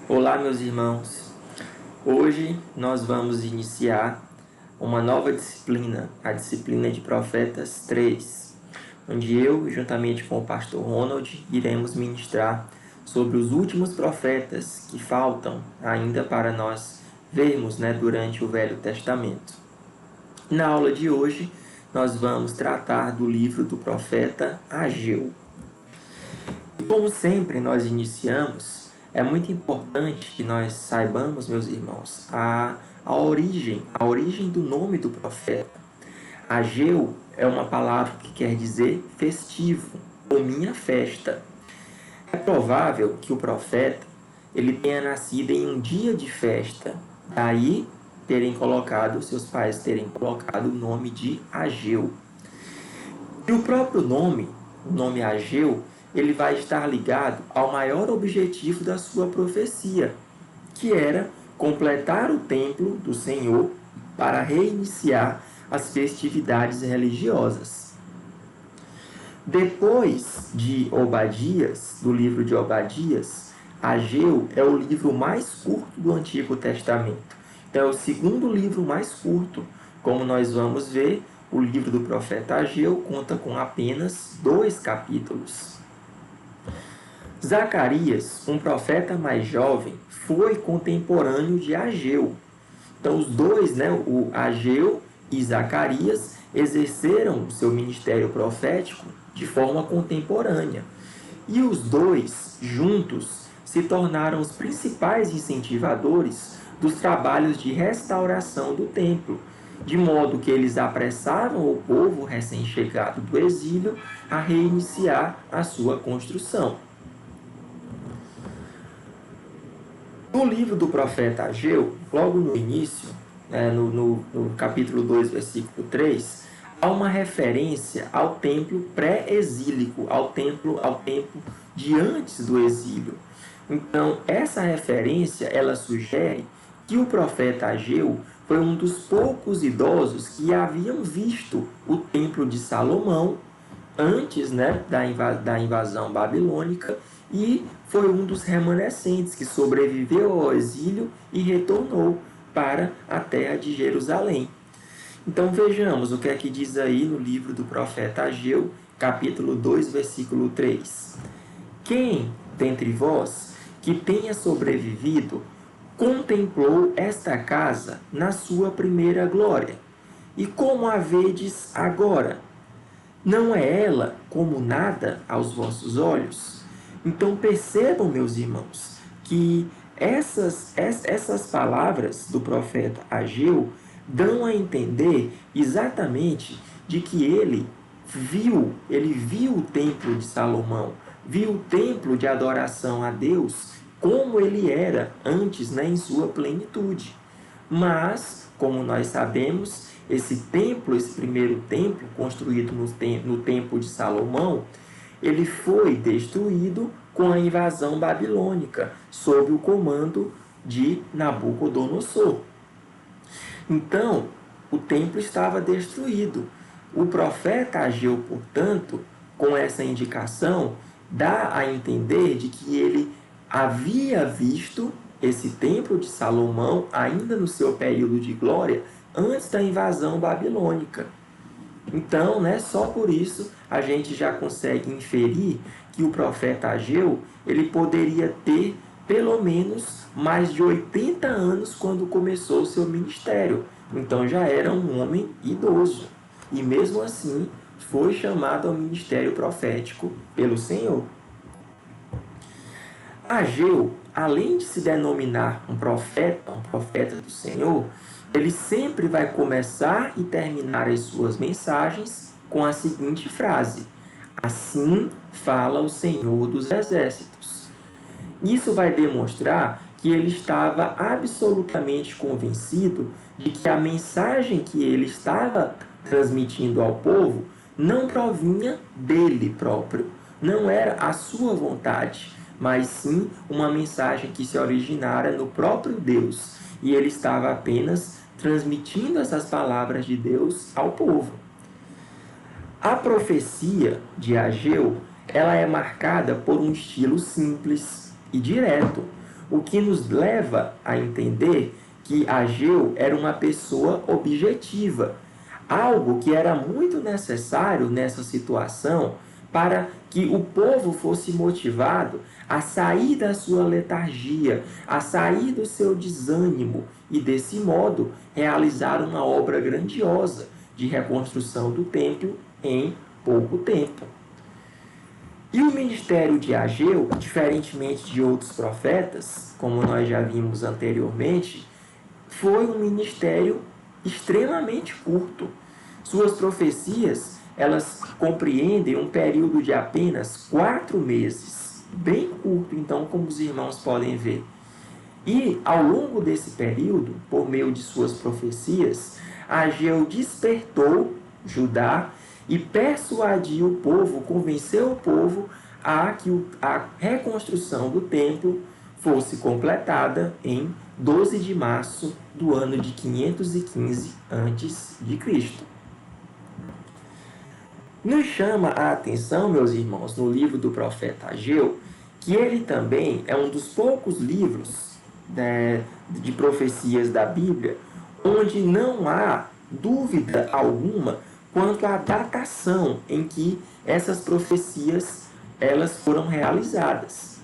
Olá, meus irmãos. Hoje nós vamos iniciar uma nova disciplina, a disciplina de Profetas 3, onde eu, juntamente com o pastor Ronald, iremos ministrar sobre os últimos profetas que faltam ainda para nós vermos, durante o Velho Testamento. Na aula de hoje, nós vamos tratar do livro do profeta Ageu. E como sempre nós iniciamos, é muito importante que nós saibamos, meus irmãos, a origem do nome do profeta. Ageu é uma palavra que quer dizer festivo, ou minha festa. É provável que o profeta ele tenha nascido em um dia de festa, daí seus pais terem colocado o nome de Ageu. E o próprio nome, o nome Ageu, ele vai estar ligado ao maior objetivo da sua profecia, que era completar o templo do Senhor para reiniciar as festividades religiosas. Depois de Obadias, do livro de Obadias, Ageu é o livro mais curto do Antigo Testamento. Então, é o segundo livro mais curto. Como nós vamos ver, o livro do profeta Ageu conta com apenas 2 capítulos. Zacarias, um profeta mais jovem, foi contemporâneo de Ageu. Então, os dois, o Ageu e Zacarias, exerceram o seu ministério profético de forma contemporânea. E os dois, juntos, se tornaram os principais incentivadores dos trabalhos de restauração do templo, de modo que eles apressavam o povo recém-chegado do exílio a reiniciar a sua construção. No livro do profeta Ageu, logo no início, no capítulo 2, versículo 3, há uma referência ao templo pré-exílico, ao tempo de antes do exílio. Então, essa referência, ela sugere que o profeta Ageu foi um dos poucos idosos que haviam visto o templo de Salomão antes da invasão babilônica, e foi um dos remanescentes que sobreviveu ao exílio e retornou para a terra de Jerusalém. Então vejamos o que é que diz aí no livro do profeta Ageu, capítulo 2, versículo 3. Quem dentre vós que tenha sobrevivido contemplou esta casa na sua primeira glória? E como a vedes agora? Não é ela como nada aos vossos olhos? Então percebam, meus irmãos, que essas palavras do profeta Ageu dão a entender exatamente de que ele viu o templo de Salomão, viu o templo de adoração a Deus como ele era antes, em sua plenitude. Mas, como nós sabemos, esse primeiro templo, construído no tempo de Salomão, ele foi destruído com a invasão babilônica, sob o comando de Nabucodonosor. Então, o templo estava destruído. O profeta Ageu, portanto, com essa indicação, dá a entender de que ele havia visto esse templo de Salomão ainda no seu período de glória, antes da invasão babilônica. Então, só por isso a gente já consegue inferir que o profeta Ageu ele poderia ter pelo menos mais de 80 anos quando começou o seu ministério. Então já era um homem idoso. E mesmo assim foi chamado ao ministério profético pelo Senhor. Ageu, além de se denominar um profeta do Senhor, ele sempre vai começar e terminar as suas mensagens com a seguinte frase: assim fala o Senhor dos Exércitos. Isso vai demonstrar que ele estava absolutamente convencido de que a mensagem que ele estava transmitindo ao povo não provinha dele próprio, não era a sua vontade, mas sim uma mensagem que se originara no próprio Deus, e ele estava apenas transmitindo essas palavras de Deus ao povo. A profecia de Ageu, ela é marcada por um estilo simples e direto, o que nos leva a entender que Ageu era uma pessoa objetiva, algo que era muito necessário nessa situação para que o povo fosse motivado a sair da sua letargia, a sair do seu desânimo e, desse modo, realizar uma obra grandiosa de reconstrução do templo em pouco tempo. E o ministério de Ageu, diferentemente de outros profetas, como nós já vimos anteriormente, foi um ministério extremamente curto. Suas profecias, elas compreendem um período de apenas 4 meses, bem curto, então, como os irmãos podem ver. E, ao longo desse período, por meio de suas profecias, Ageu despertou Judá e persuadiu o povo, convenceu o povo a que a reconstrução do templo fosse completada em 12 de março do ano de 515 a.C. Nos chama a atenção, meus irmãos, no livro do profeta Ageu, que ele também é um dos poucos livros de profecias da Bíblia onde não há dúvida alguma quanto à datação em que essas profecias elas foram realizadas.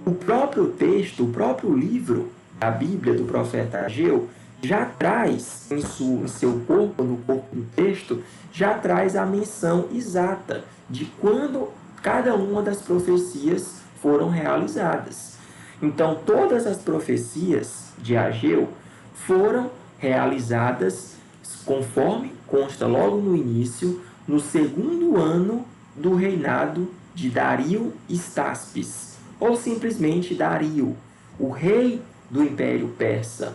O próprio texto, o próprio livro da Bíblia do profeta Ageu já traz em seu corpo, no corpo do texto, já traz a menção exata de quando cada uma das profecias foram realizadas. Então, todas as profecias de Ageu foram realizadas conforme consta logo no início, no segundo ano do reinado de Dario Estaspes, ou simplesmente Dario, o rei do Império Persa.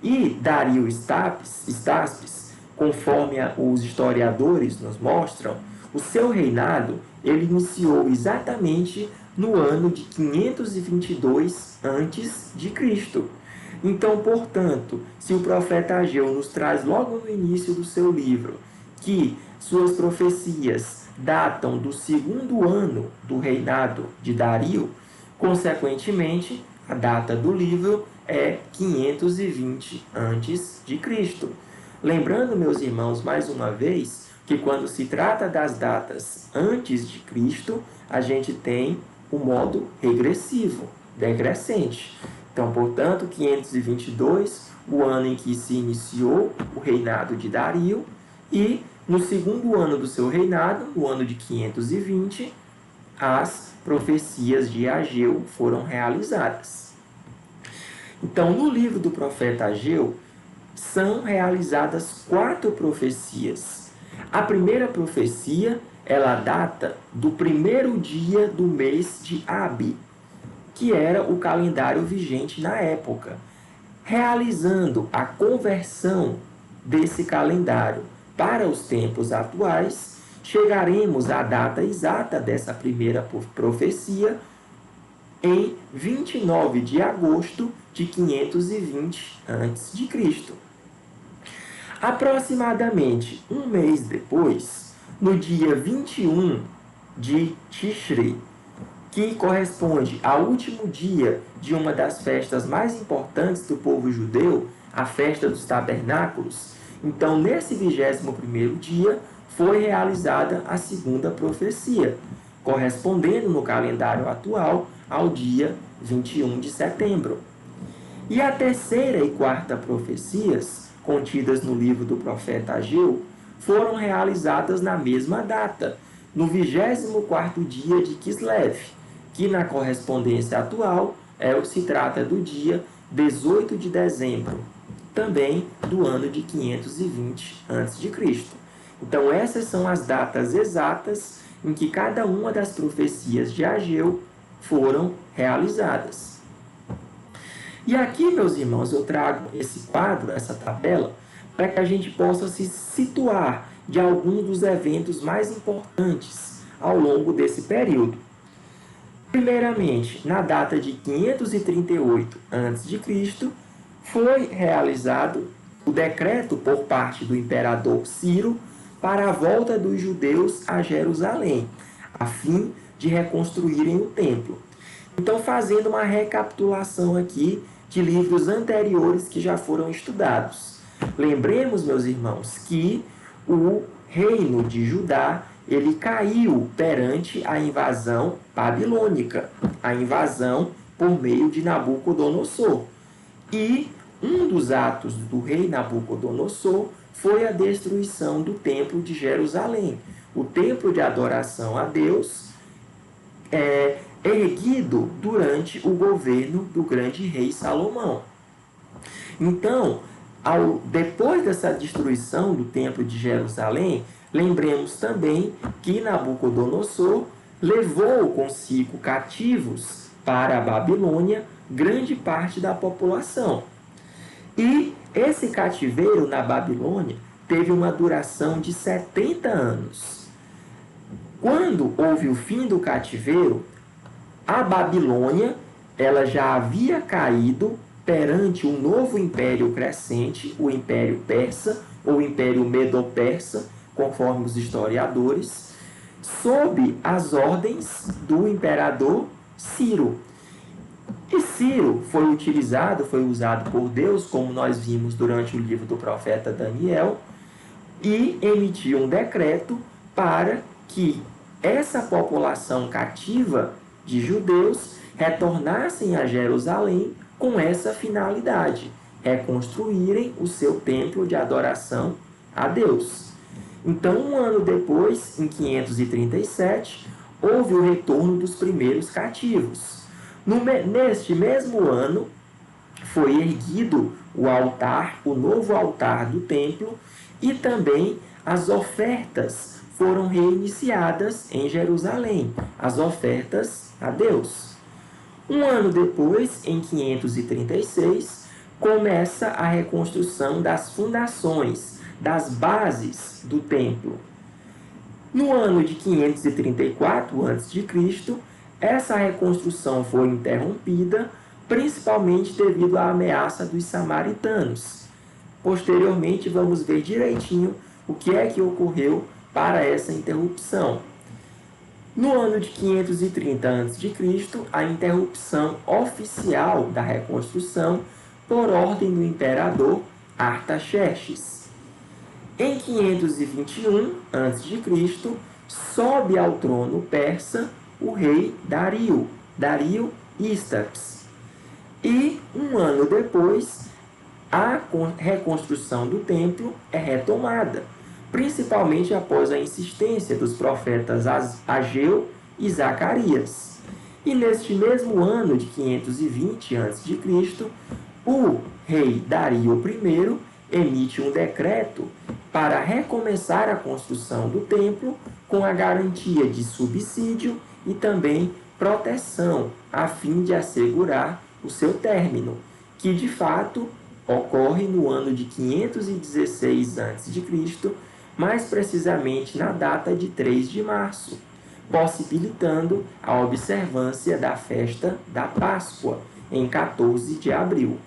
E Dario Estaspes, conforme os historiadores nos mostram, o seu reinado ele iniciou exatamente no ano de 522 a.C. Então, portanto, se o profeta Ageu nos traz logo no início do seu livro que suas profecias datam do segundo ano do reinado de Dario, consequentemente, a data do livro é 520 a.C. Lembrando, meus irmãos, mais uma vez, que quando se trata das datas antes de Cristo, a gente tem o modo regressivo, decrescente. Então, portanto, 522, o ano em que se iniciou o reinado de Dario, e no segundo ano do seu reinado, no ano de 520, as profecias de Ageu foram realizadas. Então, no livro do profeta Ageu, são realizadas 4 profecias. A primeira profecia, ela data do primeiro dia do mês de Abi, que era o calendário vigente na época. Realizando a conversão desse calendário para os tempos atuais, chegaremos à data exata dessa primeira profecia em 29 de agosto de 520 a.C. Aproximadamente um mês depois, no dia 21 de Tishrei, que corresponde ao último dia de uma das festas mais importantes do povo judeu, a festa dos tabernáculos, então nesse 21º dia foi realizada a segunda profecia, correspondendo no calendário atual ao dia 21 de setembro. E a terceira e quarta profecias, contidas no livro do profeta Ageu, foram realizadas na mesma data, no 24º dia de Kislev, que na correspondência atual se trata do dia 18 de dezembro, também do ano de 520 a.C. Então, essas são as datas exatas em que cada uma das profecias de Ageu foram realizadas. E aqui, meus irmãos, eu trago esse quadro, essa tabela, para que a gente possa se situar de alguns dos eventos mais importantes ao longo desse período. Primeiramente, na data de 538 a.C., foi realizado o decreto por parte do imperador Ciro para a volta dos judeus a Jerusalém, a fim de reconstruírem o templo. Então, fazendo uma recapitulação aqui de livros anteriores que já foram estudados. Lembremos, meus irmãos, que o reino de Judá, ele caiu perante a invasão babilônica, a invasão por meio de Nabucodonosor. E um dos atos do rei Nabucodonosor foi a destruição do templo de Jerusalém, o templo de adoração a Deus, erguido durante o governo do grande rei Salomão. Então, depois dessa destruição do templo de Jerusalém, lembremos também que Nabucodonosor levou consigo cativos para a Babilônia grande parte da população. E esse cativeiro na Babilônia teve uma duração de 70 anos. Quando houve o fim do cativeiro, a Babilônia, ela já havia caído perante um novo império crescente, o Império Persa, ou Império Medo-Persa, conforme os historiadores, sob as ordens do imperador Ciro. E Ciro foi usado por Deus, como nós vimos durante o livro do profeta Daniel, e emitiu um decreto para que essa população cativa de judeus retornassem a Jerusalém com essa finalidade, reconstruírem o seu templo de adoração a Deus. Então, um ano depois, em 537, houve o retorno dos primeiros cativos. Neste mesmo ano, foi erguido o altar, o novo altar do templo, e também as ofertas foram reiniciadas em Jerusalém, as ofertas a Deus. Um ano depois, em 536, começa a reconstrução das fundações, das bases do templo. No ano de 534 a.C., essa reconstrução foi interrompida, principalmente devido à ameaça dos samaritanos. Posteriormente, vamos ver direitinho o que é que ocorreu para essa interrupção. No ano de 530 a.C., a interrupção oficial da reconstrução por ordem do imperador Artaxerxes. Em 521 a.C., sobe ao trono persa o rei Dario Ístaps. E um ano depois, a reconstrução do templo é retomada, principalmente após a insistência dos profetas Ageu e Zacarias. E neste mesmo ano de 520 a.C., o rei Dario I emite um decreto para recomeçar a construção do templo com a garantia de subsídio e também proteção, a fim de assegurar o seu término, que de fato ocorre no ano de 516 a.C., mais precisamente na data de 3 de março, possibilitando a observância da festa da Páscoa, em 14 de abril.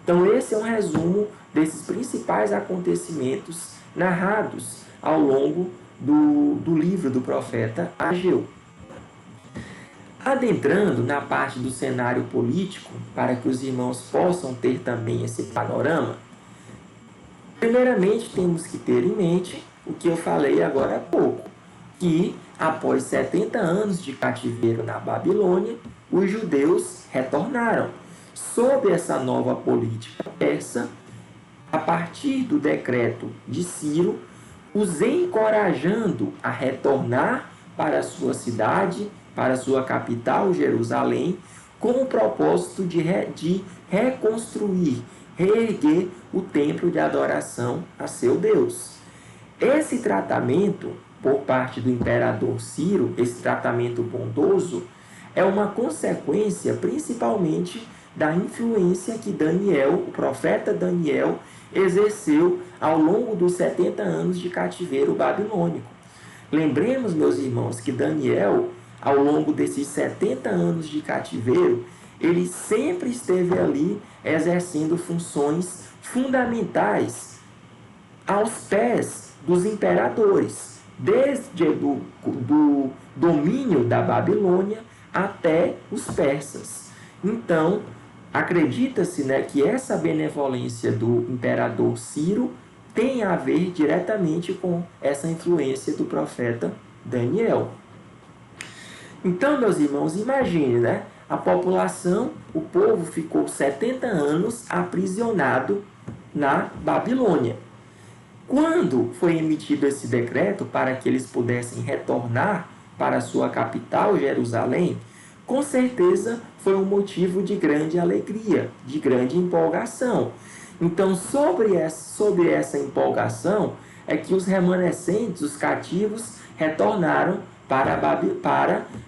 Então, esse é um resumo desses principais acontecimentos narrados ao longo do livro do profeta Ageu. Adentrando na parte do cenário político, para que os irmãos possam ter também esse panorama, primeiramente temos que ter em mente o que eu falei agora há pouco, que após 70 anos de cativeiro na Babilônia, os judeus retornaram. Sob essa nova política persa, a partir do decreto de Ciro, os encorajando a retornar para a sua cidade, para a sua capital, Jerusalém, com o propósito de reconstruir, reerguer o templo de adoração a seu Deus. Esse tratamento, por parte do imperador Ciro, esse tratamento bondoso, é uma consequência principalmente da influência que Daniel, o profeta Daniel, exerceu ao longo dos 70 anos de cativeiro babilônico. Lembremos, meus irmãos, que Daniel, ao longo desses 70 anos de cativeiro, ele sempre esteve ali exercendo funções fundamentais aos pés dos imperadores, desde do domínio da Babilônia até os persas. Então, acredita-se, né, que essa benevolência do imperador Ciro tem a ver diretamente com essa influência do profeta Daniel. Então, meus irmãos, imagine, né? A população, o povo ficou 70 anos aprisionado na Babilônia. Quando foi emitido esse decreto para que eles pudessem retornar para sua capital, Jerusalém, com certeza foi um motivo de grande alegria, de grande empolgação. Então, sobre essa empolgação, é que os remanescentes, os cativos, retornaram para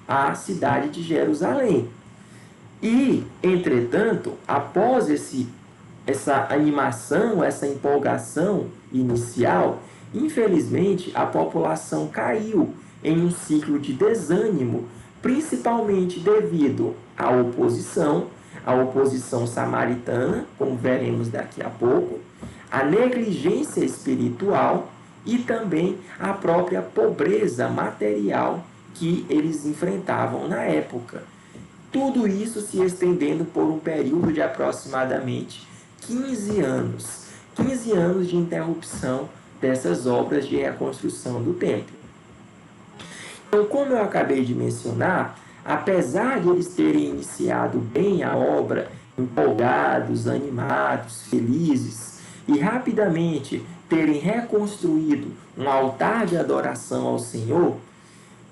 a cidade de Jerusalém. E, entretanto, após essa animação, essa empolgação inicial, infelizmente a população caiu em um ciclo de desânimo, principalmente devido à oposição samaritana, como veremos daqui a pouco, à negligência espiritual e também à própria pobreza material que eles enfrentavam na época. Tudo isso se estendendo por um período de aproximadamente 15 anos. 15 anos de interrupção dessas obras de reconstrução do templo. Então, como eu acabei de mencionar, apesar de eles terem iniciado bem a obra, empolgados, animados, felizes, e rapidamente terem reconstruído um altar de adoração ao Senhor,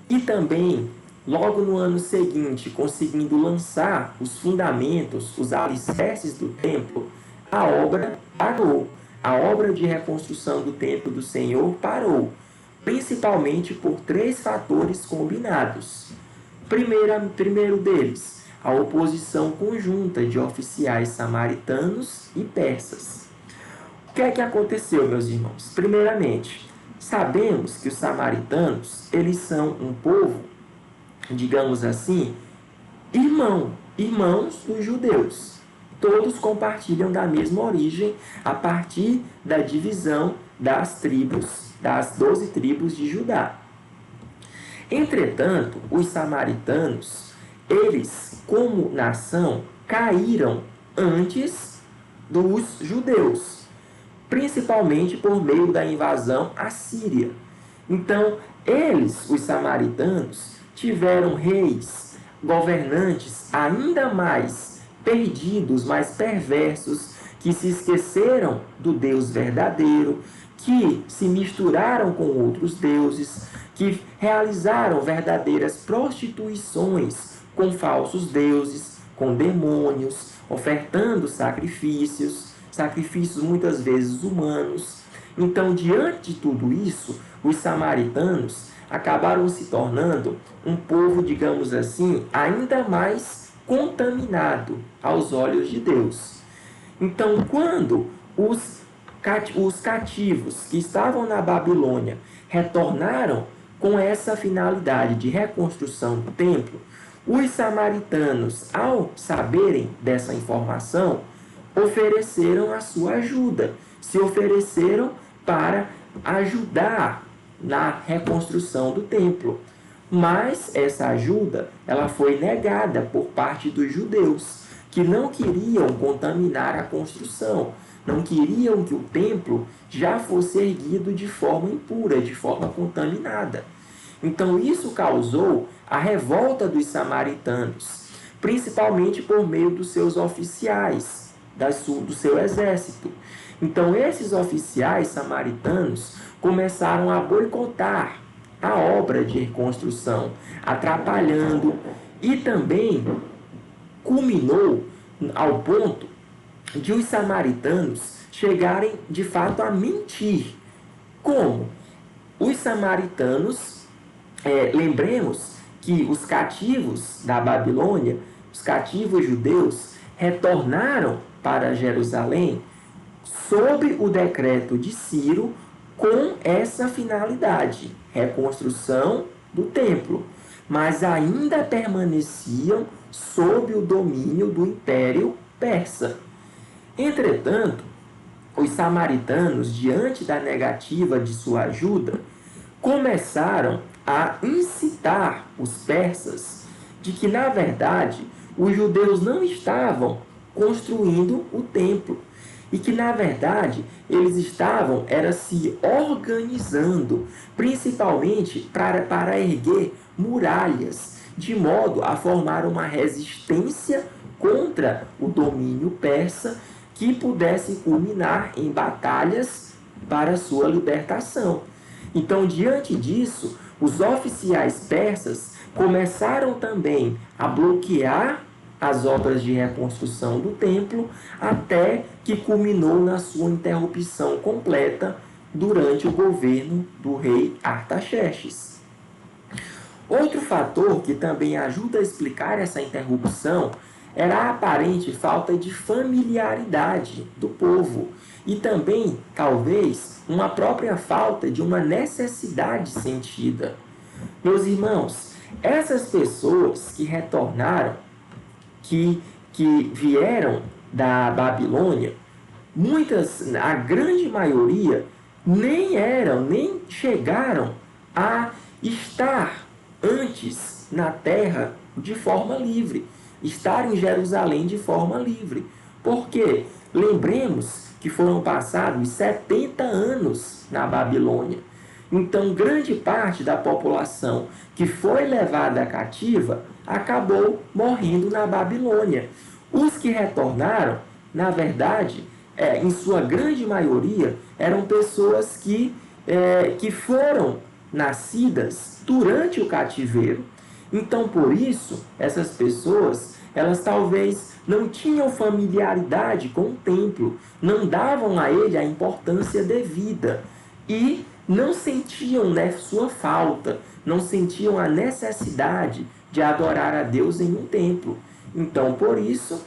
e também, logo no ano seguinte, conseguindo lançar os fundamentos, os alicerces do templo, a obra parou. A obra de reconstrução do templo do Senhor parou, principalmente por 3 fatores combinados. Primeiro deles, a oposição conjunta de oficiais samaritanos e persas. O que é que aconteceu, meus irmãos? Primeiramente, sabemos que os samaritanos, eles são um povo, digamos assim, irmãos dos judeus. Todos compartilham da mesma origem a partir da divisão das 12 tribos de Judá. Entretanto, os samaritanos, eles, como nação, caíram antes dos judeus, principalmente por meio da invasão assíria. Então, eles, os samaritanos, tiveram reis, governantes ainda mais perdidos, mais perversos, que se esqueceram do Deus verdadeiro, que se misturaram com outros deuses, que realizaram verdadeiras prostituições com falsos deuses, com demônios, ofertando sacrifícios muitas vezes humanos. Então, diante de tudo isso, os samaritanos acabaram se tornando um povo, digamos assim, ainda mais contaminado aos olhos de Deus. Então, quando os cativos que estavam na Babilônia retornaram com essa finalidade de reconstrução do templo, os samaritanos, ao saberem dessa informação, ofereceram a sua ajuda, se ofereceram para ajudar na reconstrução do templo. Mas essa ajuda, ela foi negada por parte dos judeus, que não queriam contaminar a construção, não queriam que o templo já fosse erguido de forma impura, de forma contaminada. Então isso causou a revolta dos samaritanos, principalmente por meio dos seus oficiais, do seu exército. Então esses oficiais samaritanos começaram a boicotar a obra de reconstrução, atrapalhando, e também culminou ao ponto de os samaritanos chegarem de fato a mentir. Como? Os samaritanos, lembremos que os cativos da Babilônia, os cativos judeus, retornaram para Jerusalém sob o decreto de Ciro, com essa finalidade, reconstrução do templo, mas ainda permaneciam sob o domínio do Império Persa. Entretanto, os samaritanos, diante da negativa de sua ajuda, começaram a incitar os persas de que, na verdade, os judeus não estavam construindo o templo e que, na verdade, eles estavam se organizando, principalmente para erguer muralhas, de modo a formar uma resistência contra o domínio persa que pudesse culminar em batalhas para sua libertação. Então, diante disso, os oficiais persas começaram também a bloquear as obras de reconstrução do templo, até que culminou na sua interrupção completa durante o governo do rei Artaxerxes. Outro fator que também ajuda a explicar essa interrupção era a aparente falta de familiaridade do povo e também, talvez, uma própria falta de uma necessidade sentida. Meus irmãos, essas pessoas que retornaram, que vieram da Babilônia, a grande maioria, nem chegaram a estar antes na terra de forma livre, estar em Jerusalém de forma livre. Porque lembremos que foram passados 70 anos na Babilônia. Então, grande parte da população que foi levada cativa acabou morrendo na Babilônia. Os que retornaram, na verdade, em sua grande maioria, eram pessoas que foram nascidas durante o cativeiro. Então, por isso, essas pessoas, elas talvez não tinham familiaridade com o templo, não davam a ele a importância devida e não sentiam sua falta, não sentiam a necessidade de adorar a Deus em um templo. Então, por isso,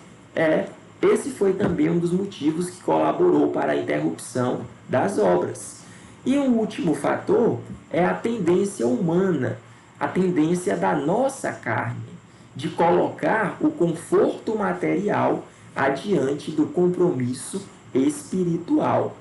esse foi também um dos motivos que colaborou para a interrupção das obras. E o último fator é a tendência humana, a tendência da nossa carne, de colocar o conforto material adiante do compromisso espiritual.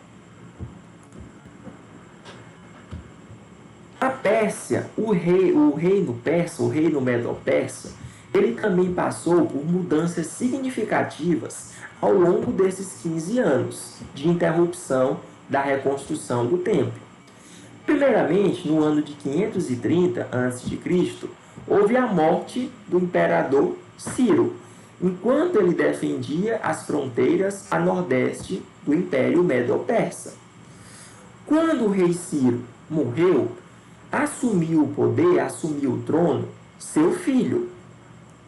A Pérsia, o reino persa, o reino medo-persa, ele também passou por mudanças significativas ao longo desses 15 anos de interrupção da reconstrução do templo. Primeiramente, no ano de 530 a.C., houve a morte do imperador Ciro, enquanto ele defendia as fronteiras a nordeste do Império Medo-Persa. Quando o rei Ciro morreu, assumiu o poder, assumiu o trono, seu filho,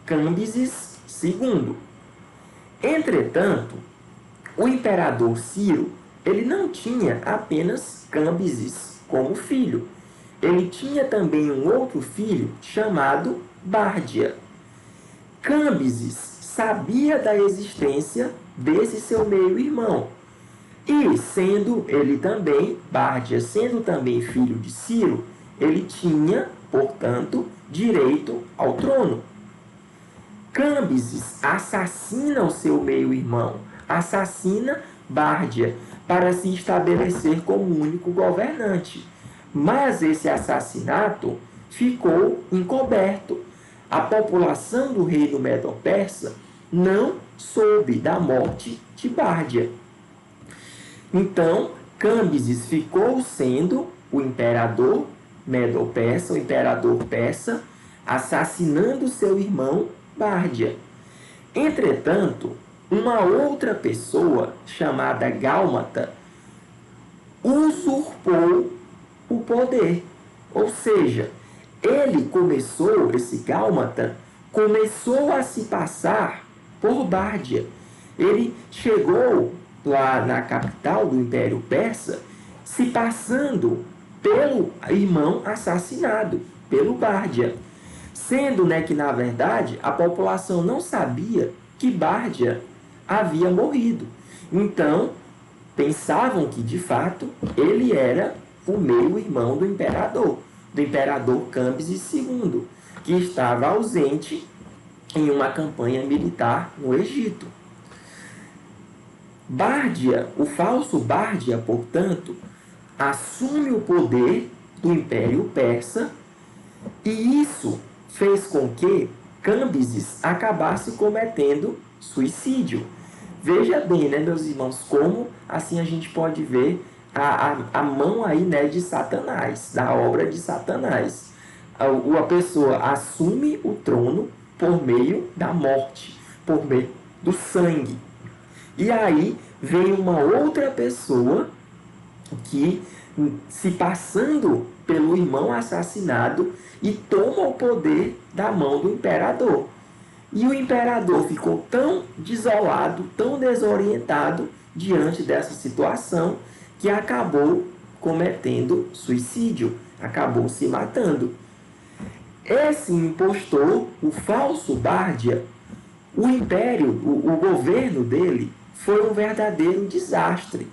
Cambises II. Entretanto, o imperador Ciro, ele não tinha apenas Cambises como filho. Ele tinha também um outro filho chamado Bárdia. Cambises sabia da existência desse seu meio-irmão. E sendo ele também, Bárdia sendo também filho de Ciro, ele tinha, portanto, direito ao trono. Cambises assassina o seu meio-irmão, assassina Bárdia para se estabelecer como único governante. Mas esse assassinato ficou encoberto. A população do reino medo-persa não soube da morte de Bárdia. Então, Cambises ficou sendo o imperador medo-persa, o imperador persa, assassinando seu irmão Bárdia. Entretanto, uma outra pessoa chamada Gálmata usurpou o poder. Ou seja, esse Gálmata começou a se passar por Bárdia. Ele chegou lá na capital do Império Persa, se passando pelo irmão assassinado, pelo Bárdia. Sendo que, na verdade, a população não sabia que Bárdia havia morrido. Então, pensavam que, de fato, ele era o meio-irmão do imperador Cambises II, que estava ausente em uma campanha militar no Egito. Bárdia, o falso Bárdia, portanto, assume o poder do Império Persa, e isso fez com que Cambises acabasse cometendo suicídio. Veja bem, né, meus irmãos, como assim a gente pode ver a mão aí, né, de Satanás, da obra de Satanás. A pessoa assume o trono por meio da morte, por meio do sangue. E aí vem uma outra pessoa que, se passando pelo irmão assassinado, e toma o poder da mão do imperador. E o imperador ficou tão desolado, tão desorientado diante dessa situação, que acabou cometendo suicídio, acabou se matando. Esse impostor, o falso Bárdia, o império, o governo dele foi um verdadeiro desastre,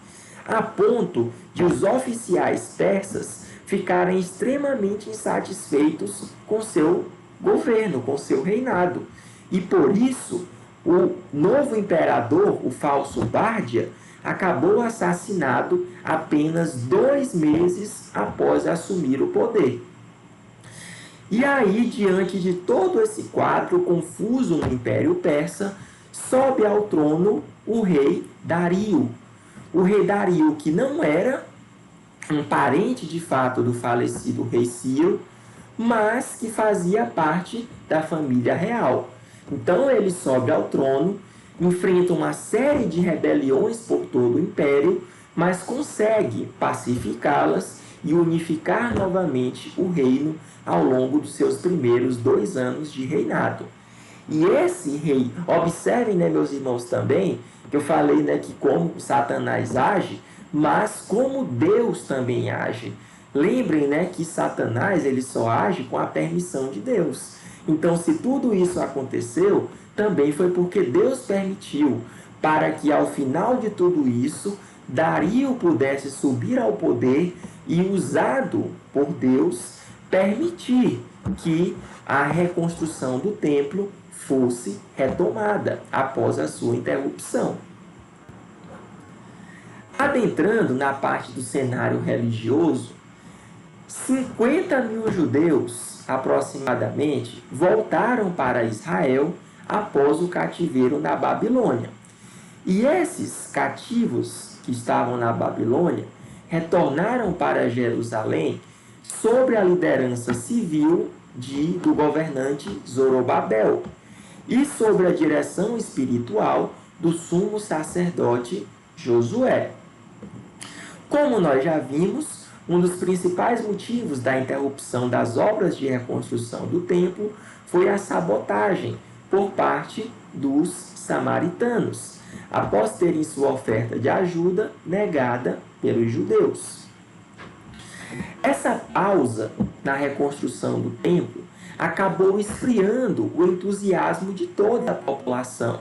a ponto de os oficiais persas ficarem extremamente insatisfeitos com seu governo, com seu reinado. E por isso, o novo imperador, o falso Bárdia, acabou assassinado apenas 2 meses após assumir o poder. E aí, diante de todo esse quadro confuso no Império Persa, sobe ao trono o rei Dario. O rei Dario, que não era um parente de fato do falecido rei Ciro, mas que fazia parte da família real. Então ele sobe ao trono, enfrenta uma série de rebeliões por todo o império, mas consegue pacificá-las e unificar novamente o reino ao longo dos seus primeiros 2 anos de reinado. E esse rei, observem, né, meus irmãos, também, que eu falei, né, que como Satanás age, mas como Deus também age. Lembrem, né, que Satanás ele só age com a permissão de Deus. Então, se tudo isso aconteceu, também foi porque Deus permitiu, para que ao final de tudo isso, Dario pudesse subir ao poder e, usado por Deus, permitir que a reconstrução do templo fosse retomada após a sua interrupção. Adentrando na parte do cenário religioso, 50 mil judeus, aproximadamente, voltaram para Israel após o cativeiro na Babilônia. E esses cativos que estavam na Babilônia retornaram para Jerusalém sob a liderança civil do governante Zorobabel e sob a direção espiritual do sumo sacerdote Josué. Como nós já vimos, um dos principais motivos da interrupção das obras de reconstrução do templo foi a sabotagem por parte dos samaritanos, após terem sua oferta de ajuda negada pelos judeus. Essa pausa na reconstrução do templo acabou esfriando o entusiasmo de toda a população.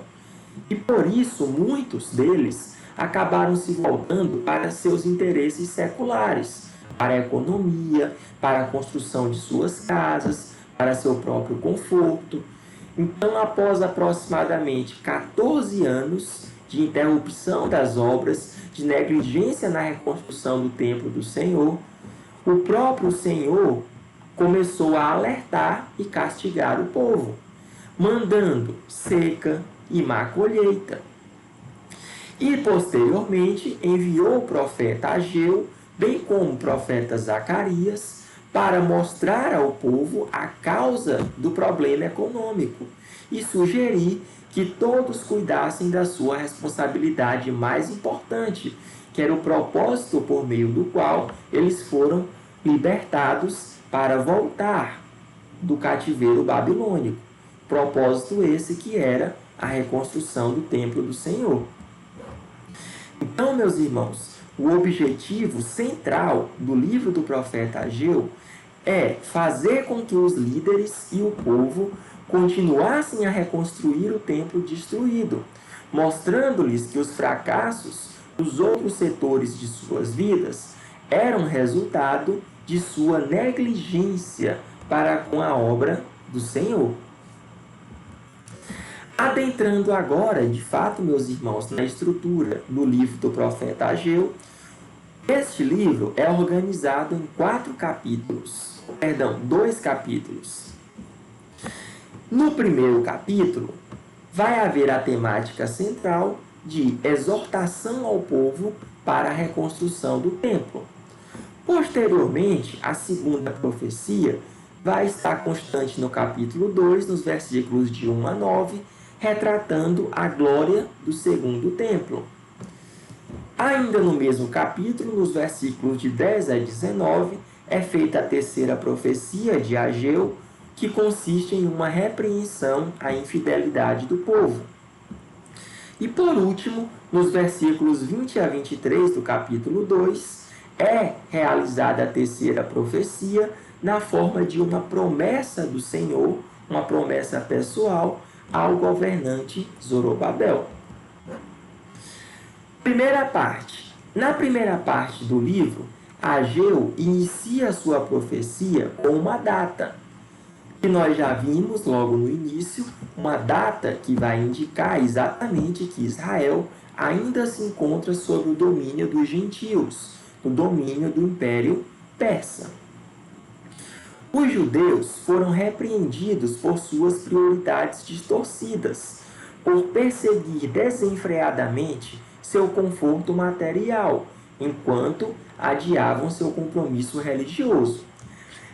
E por isso muitos deles acabaram se voltando para seus interesses seculares, para a economia, para a construção de suas casas, para seu próprio conforto. Então, após aproximadamente 14 anos de interrupção das obras, de negligência na reconstrução do templo do Senhor, o próprio Senhor começou a alertar e castigar o povo, mandando seca e má colheita. E, posteriormente, enviou o profeta Ageu, bem como o profeta Zacarias, para mostrar ao povo a causa do problema econômico e sugerir que todos cuidassem da sua responsabilidade mais importante, que era o propósito por meio do qual eles foram libertados para voltar do cativeiro babilônico. Propósito esse que era a reconstrução do templo do Senhor. Então, meus irmãos, o objetivo central do livro do profeta Ageu é fazer com que os líderes e o povo continuassem a reconstruir o templo destruído, mostrando-lhes que os fracassos dos outros setores de suas vidas eram resultado de sua negligência para com a obra do Senhor. Adentrando agora, de fato, meus irmãos, na estrutura do livro do profeta Ageu, este livro é organizado em 2 capítulos. No primeiro capítulo, vai haver a temática central de exortação ao povo para a reconstrução do templo. Posteriormente, a segunda profecia vai estar constante no capítulo 2, nos versículos de 1 a 9, retratando a glória do segundo templo. Ainda no mesmo capítulo, nos versículos de 10 a 19, é feita a terceira profecia de Ageu, que consiste em uma repreensão à infidelidade do povo. E por último, nos versículos 20 a 23 do capítulo 2, é realizada a terceira profecia na forma de uma promessa do Senhor, uma promessa pessoal ao governante Zorobabel. Primeira parte. Na primeira parte do livro, Ageu inicia sua profecia com uma data, que nós já vimos logo no início, uma data que vai indicar exatamente que Israel ainda se encontra sob o domínio dos gentios, o domínio do Império Persa. Os judeus foram repreendidos por suas prioridades distorcidas, por perseguir desenfreadamente seu conforto material, enquanto adiavam seu compromisso religioso.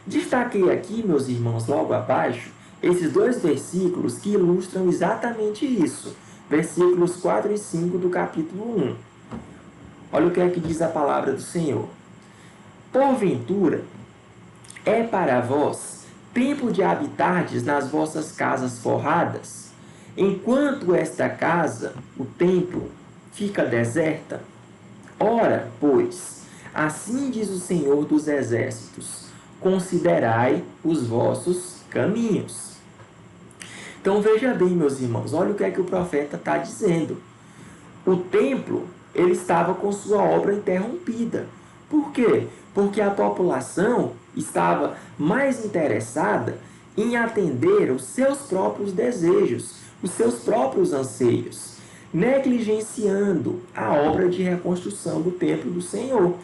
Destaquei aqui, meus irmãos, logo abaixo, esses dois versículos que ilustram exatamente isso. Versículos 4 e 5 do capítulo 1. Olha o que é que diz a palavra do Senhor. Porventura, é para vós tempo de habitardes nas vossas casas forradas, enquanto esta casa, o templo, fica deserta? Ora, pois, assim diz o Senhor dos Exércitos, considerai os vossos caminhos. Então veja bem, meus irmãos, olha o que é que o profeta está dizendo. O templo, ele estava com sua obra interrompida. Por quê? Porque a população estava mais interessada em atender os seus próprios desejos, os seus próprios anseios, negligenciando a obra de reconstrução do templo do Senhor.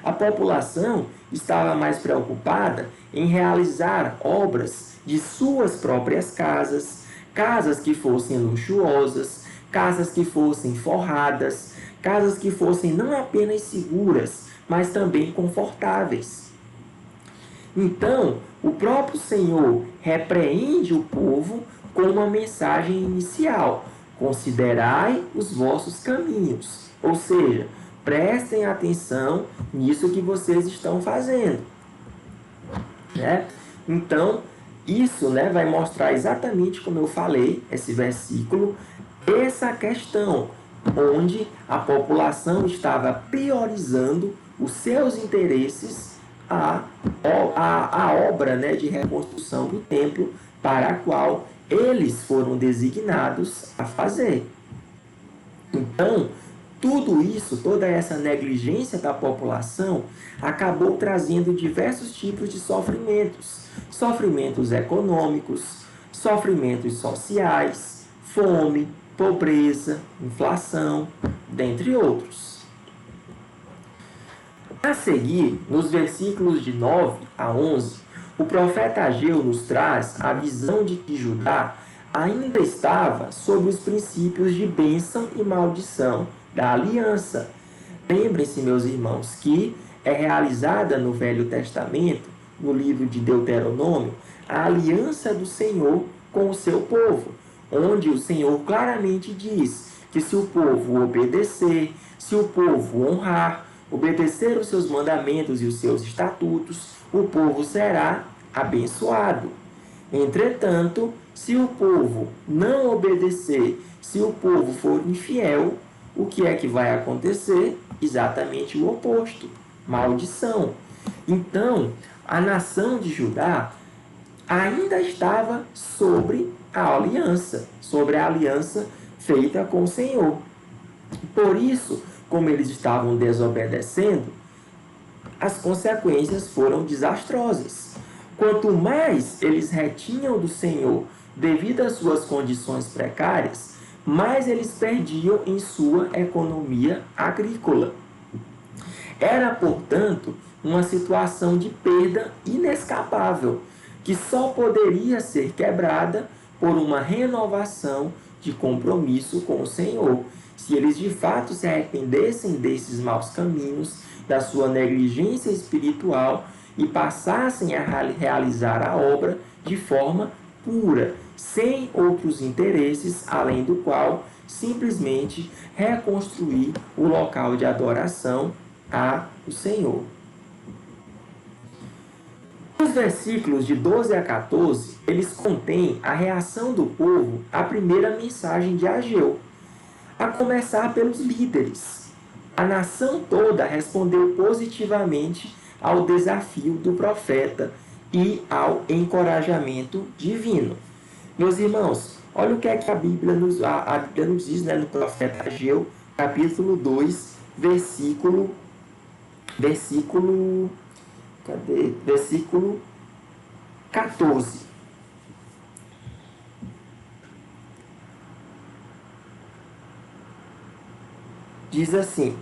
A população estava mais preocupada em realizar obras de suas próprias casas, casas que fossem luxuosas, casas que fossem forradas, casas que fossem não apenas seguras, mas também confortáveis. Então, o próprio Senhor repreende o povo com uma mensagem inicial: considerai os vossos caminhos, ou seja, prestem atenção nisso que vocês estão fazendo. Né? Então, isso, né, vai mostrar exatamente como eu falei, esse versículo, essa questão, onde a população estava priorizando os seus interesses à obra, né, de reconstrução do templo, para a qual eles foram designados a fazer. Então, tudo isso, toda essa negligência da população, acabou trazendo diversos tipos de sofrimentos. Sofrimentos econômicos, sofrimentos sociais, fome, pobreza, inflação, dentre outros. A seguir, nos versículos de 9 a 11, o profeta Ageu nos traz a visão de que Judá ainda estava sob os princípios de bênção e maldição da aliança. Lembrem-se, meus irmãos, que é realizada no Velho Testamento, no livro de Deuteronômio, a aliança do Senhor com o seu povo, onde o Senhor claramente diz que se o povo obedecer, se o povo honrar, obedecer os seus mandamentos e os seus estatutos, o povo será abençoado. Entretanto, se o povo não obedecer, se o povo for infiel, o que é que vai acontecer? Exatamente o oposto, maldição. Então, a nação de Judá ainda estava sobre a aliança feita com o Senhor. Por isso, como eles estavam desobedecendo, as consequências foram desastrosas. Quanto mais eles retinham do Senhor devido às suas condições precárias, mais eles perdiam em sua economia agrícola. Era, portanto, uma situação de perda inescapável, que só poderia ser quebrada por uma renovação de compromisso com o Senhor. Se eles de fato se arrependessem desses maus caminhos, da sua negligência espiritual e passassem a realizar a obra de forma pura, sem outros interesses, além do qual simplesmente reconstruir o local de adoração ao Senhor. Os versículos de 12 a 14, eles contêm a reação do povo à primeira mensagem de Ageu, a começar pelos líderes. A nação toda respondeu positivamente ao desafio do profeta e ao encorajamento divino. Meus irmãos, olha o que é que a Bíblia nos diz, né, no profeta Ageu, capítulo 2, versículo 14. Diz assim,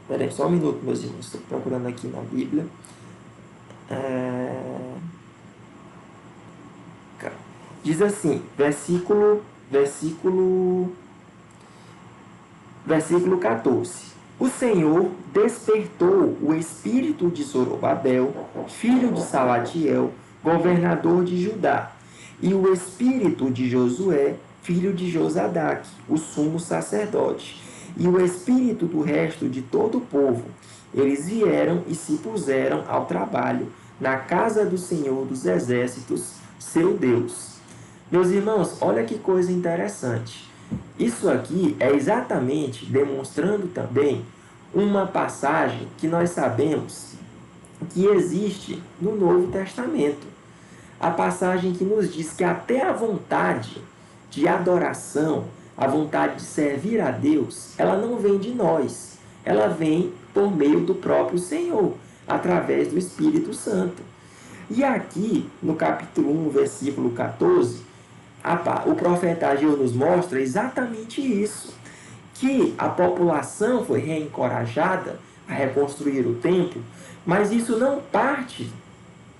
peraí, só um minuto, meus irmãos, estou procurando aqui na Bíblia. Diz assim, versículo 14. O Senhor despertou o espírito de Zorobabel, filho de Salatiel, governador de Judá, e o espírito de Josué, filho de Josadaque, o sumo sacerdote, e o espírito do resto de todo o povo. Eles vieram e se puseram ao trabalho na casa do Senhor dos Exércitos, seu Deus. Meus irmãos, olha que coisa interessante. Isso aqui é exatamente demonstrando também uma passagem que nós sabemos que existe no Novo Testamento. A passagem que nos diz que até a vontade de adoração, a vontade de servir a Deus, ela não vem de nós. Ela vem por meio do próprio Senhor, através do Espírito Santo. E aqui, no capítulo 1, versículo 14, o profeta Ageu nos mostra exatamente isso, que a população foi reencorajada a reconstruir o templo, mas isso não parte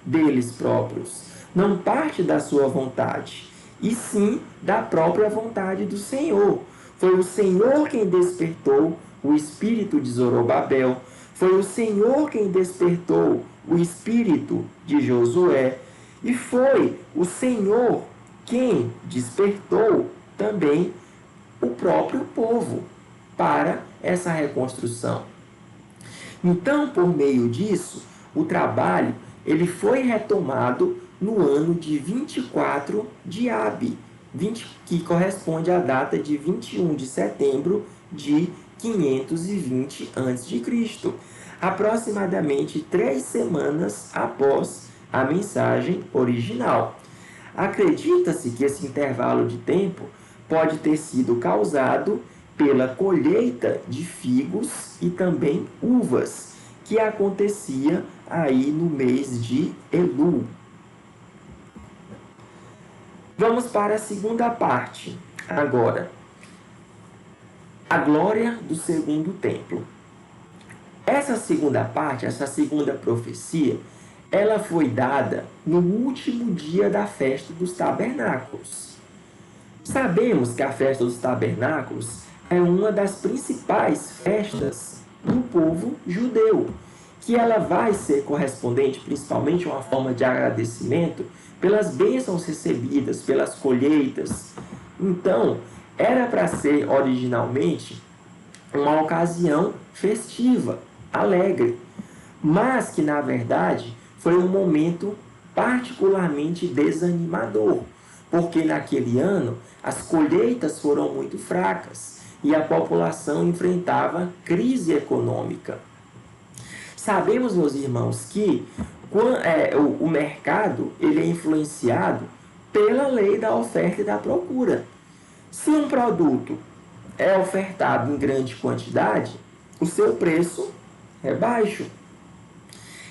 deles próprios, não parte da sua vontade, e sim da própria vontade do Senhor. Foi o Senhor quem despertou o espírito de Zorobabel, foi o Senhor quem despertou o espírito de Josué, e foi o Senhor quem despertou também o próprio povo para essa reconstrução. Então, por meio disso, o trabalho ele foi retomado no ano de 24 de Abi, que corresponde à data de 21 de setembro de 520 a.C., aproximadamente 3 semanas após a mensagem original. Acredita-se que esse intervalo de tempo pode ter sido causado pela colheita de figos e também uvas, que acontecia aí no mês de Elul. Vamos para a segunda parte agora. A glória do segundo templo. Essa segunda parte, essa segunda profecia, ela foi dada no último dia da festa dos tabernáculos. Sabemos que a festa dos tabernáculos é uma das principais festas do povo judeu, que ela vai ser correspondente principalmente a uma forma de agradecimento pelas bênçãos recebidas, pelas colheitas. Então, era para ser originalmente uma ocasião festiva, alegre, mas que na verdade foi um momento particularmente desanimador, porque naquele ano as colheitas foram muito fracas e a população enfrentava crise econômica. Sabemos, meus irmãos, que o mercado ele é influenciado pela lei da oferta e da procura. Se um produto é ofertado em grande quantidade, o seu preço é baixo.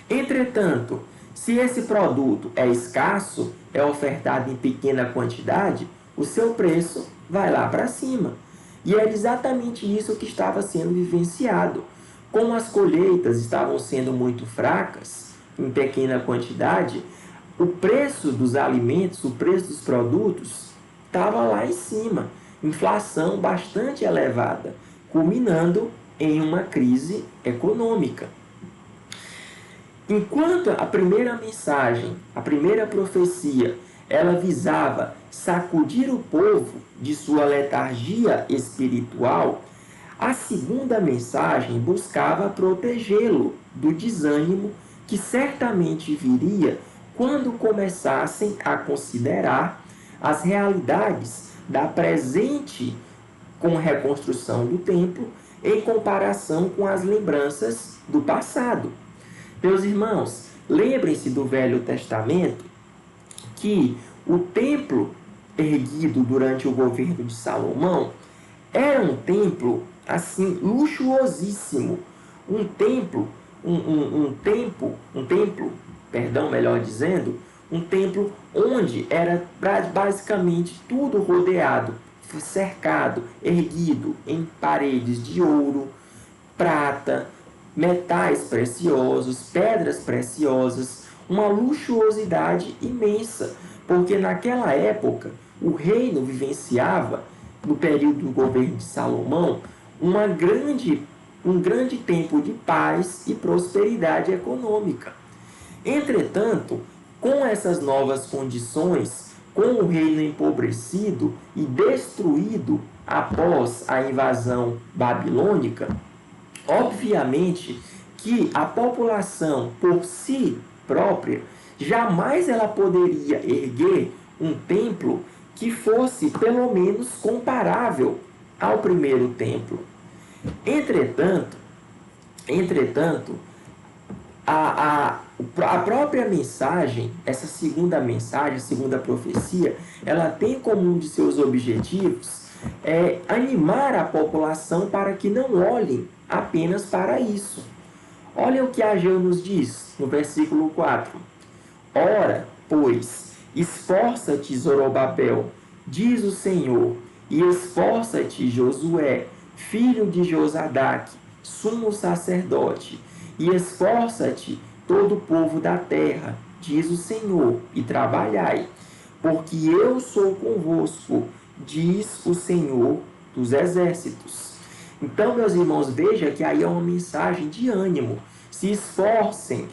Entretanto, se esse produto é escasso, é ofertado em pequena quantidade, o seu preço vai lá para cima. E era exatamente isso que estava sendo vivenciado. Como as colheitas estavam sendo muito fracas, em pequena quantidade, o preço dos alimentos, o preço dos produtos estava lá em cima. Inflação bastante elevada, culminando em uma crise econômica. Enquanto a primeira mensagem, a primeira profecia, ela visava sacudir o povo de sua letargia espiritual, a segunda mensagem buscava protegê-lo do desânimo que certamente viria quando começassem a considerar as realidades da presente com reconstrução do templo em comparação com as lembranças do passado. Meus irmãos, lembrem-se do Velho Testamento que o templo erguido durante o governo de Salomão era um templo assim luxuosíssimo, um templo, um templo onde era basicamente tudo rodeado, cercado, erguido em paredes de ouro, prata, metais preciosos, pedras preciosas, uma luxuosidade imensa, porque naquela época o reino vivenciava, no período do governo de Salomão, um grande tempo de paz e prosperidade econômica. Entretanto, com essas novas condições, com o reino empobrecido e destruído após a invasão babilônica, obviamente que a população por si própria jamais ela poderia erguer um templo que fosse pelo menos comparável ao primeiro templo. Entretanto, a própria mensagem, essa segunda mensagem, a segunda profecia, ela tem como um de seus objetivos animar a população para que não olhem apenas para isso. Olha o que Ageu nos diz no versículo 4. Ora, pois, esforça-te, Zorobabel, diz o Senhor, e esforça-te, Josué, filho de Josadaque, sumo sacerdote, e esforça-te, todo o povo da terra, diz o Senhor, e trabalhai, porque eu sou convosco, diz o Senhor dos exércitos. Então, meus irmãos, veja que aí é uma mensagem de ânimo. Se esforcem,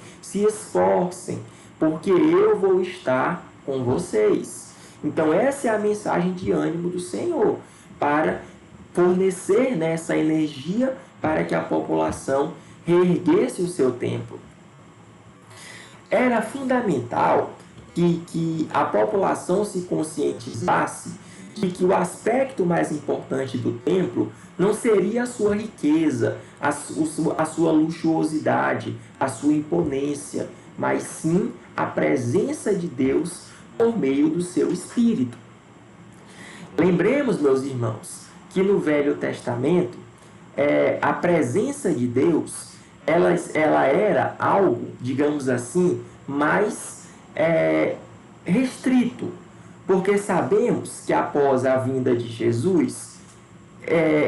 porque eu vou estar com vocês. Então, essa é a mensagem de ânimo do Senhor, para fornecer essa energia para que a população reerguesse o seu templo. Era fundamental que a população se conscientizasse de que o aspecto mais importante do templo não seria a sua riqueza, a sua luxuosidade, a sua imponência, mas sim a presença de Deus por meio do seu Espírito. Lembremos, meus irmãos, que no Velho Testamento, a presença de Deus, ela era algo, digamos assim, mais restrito, porque sabemos que após a vinda de Jesus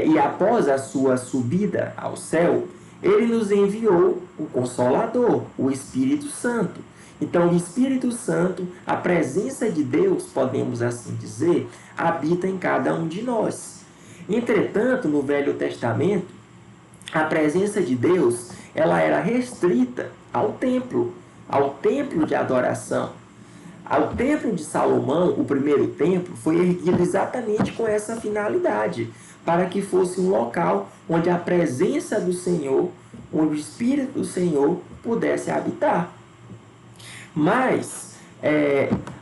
e após a sua subida ao céu, ele nos enviou o Consolador, o Espírito Santo. Então, o Espírito Santo, a presença de Deus, podemos assim dizer, habita em cada um de nós. Entretanto, no Velho Testamento, a presença de Deus, ela era restrita ao templo de adoração. Ao templo de Salomão, o primeiro templo, foi erguido exatamente com essa finalidade, para que fosse um local onde a presença do Senhor, onde o Espírito do Senhor pudesse habitar. Mas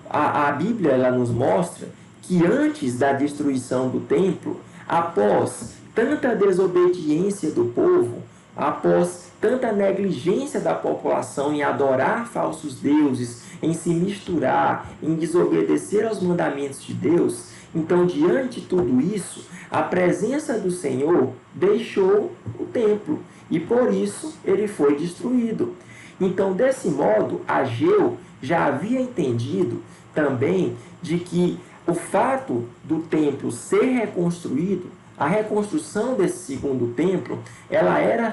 a Bíblia ela nos mostra que antes da destruição do templo, após tanta desobediência do povo, após tanta negligência da população em adorar falsos deuses, em se misturar, em desobedecer aos mandamentos de Deus, então, diante de tudo isso, a presença do Senhor deixou o templo e por isso ele foi destruído. Então, desse modo, Ageu já havia entendido também de que o fato do templo ser reconstruído a reconstrução desse segundo templo,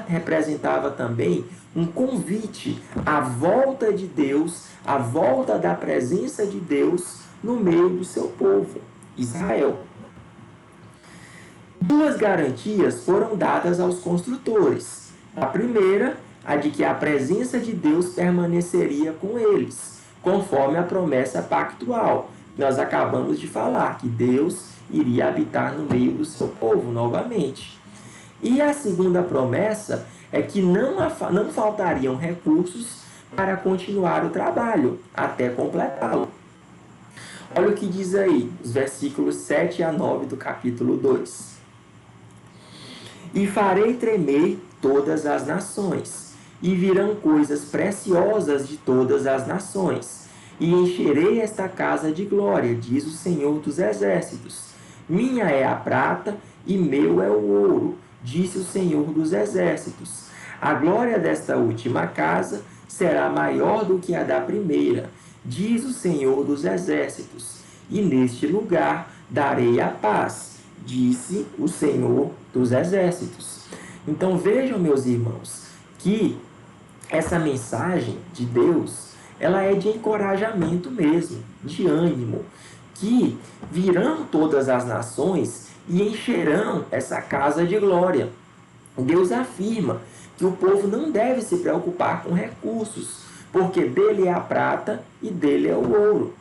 representava também um convite à volta de Deus, à volta da presença de Deus no meio do seu povo, Israel. Duas garantias foram dadas aos construtores. A primeira, a de que a presença de Deus permaneceria com eles, conforme a promessa pactual. Nós acabamos de falar que Deus iria habitar no meio do seu povo novamente. E a segunda promessa é que não faltariam recursos para continuar o trabalho, até completá-lo. Olha o que diz aí, os versículos 7 a 9 do capítulo 2. E farei tremer todas as nações, e virão coisas preciosas de todas as nações, e encherei esta casa de glória, diz o Senhor dos Exércitos. Minha é a prata, e meu é o ouro, disse o Senhor dos Exércitos. A glória desta última casa será maior do que a da primeira, diz o Senhor dos Exércitos. E neste lugar darei a paz, disse o Senhor dos Exércitos. Então vejam, meus irmãos, que essa mensagem de Deus, ela é de encorajamento mesmo, de ânimo, que virão todas as nações e encherão essa casa de glória. Deus afirma que o povo não deve se preocupar com recursos, porque dele é a prata e dele é o ouro.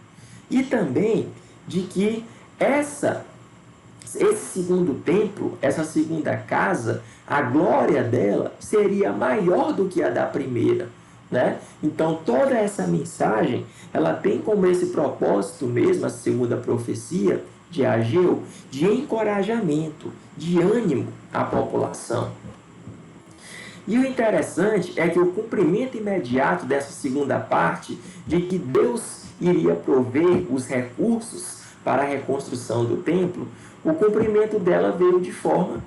E também de que esse segundo templo, essa segunda casa, a glória dela seria maior do que a da primeira, né? Então toda essa mensagem, ela tem como esse propósito mesmo, a segunda profecia de Ageu, de encorajamento, de ânimo à população. E o interessante é que o cumprimento imediato dessa segunda parte, de que Deus iria prover os recursos para a reconstrução do templo, o cumprimento dela veio de forma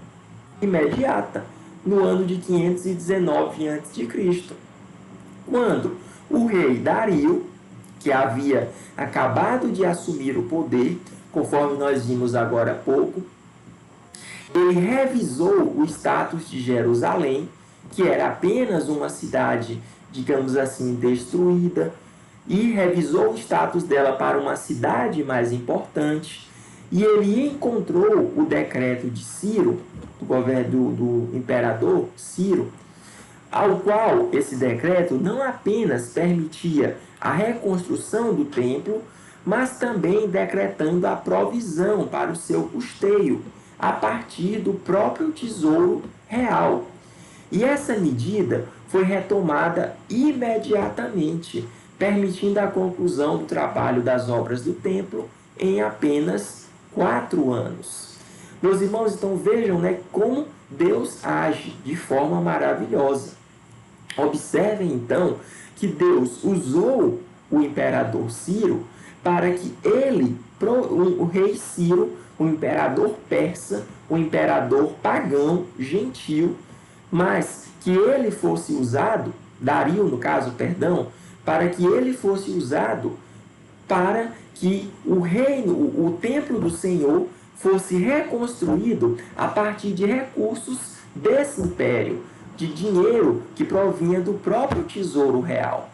imediata, no ano de 519 a.C., quando o rei Dario, que havia acabado de assumir o poder, conforme nós vimos agora há pouco, ele revisou o status de Jerusalém, que era apenas uma cidade, digamos assim, destruída, e revisou o status dela para uma cidade mais importante. E ele encontrou o decreto de Ciro, do governo do imperador Ciro, ao qual esse decreto não apenas permitia a reconstrução do templo, mas também decretando a provisão para o seu custeio, a partir do próprio tesouro real. E essa medida foi retomada imediatamente, permitindo a conclusão do trabalho das obras do templo em apenas 4 anos. Meus irmãos, então vejam, né, como Deus age de forma maravilhosa. Observem então que Deus usou o imperador Ciro para que ele, o rei Ciro, o imperador persa, o imperador pagão, gentil, mas que ele fosse usado, Dario no caso, perdão, para que ele fosse usado para que o reino, o templo do Senhor, fosse reconstruído a partir de recursos desse império, de dinheiro que provinha do próprio tesouro real.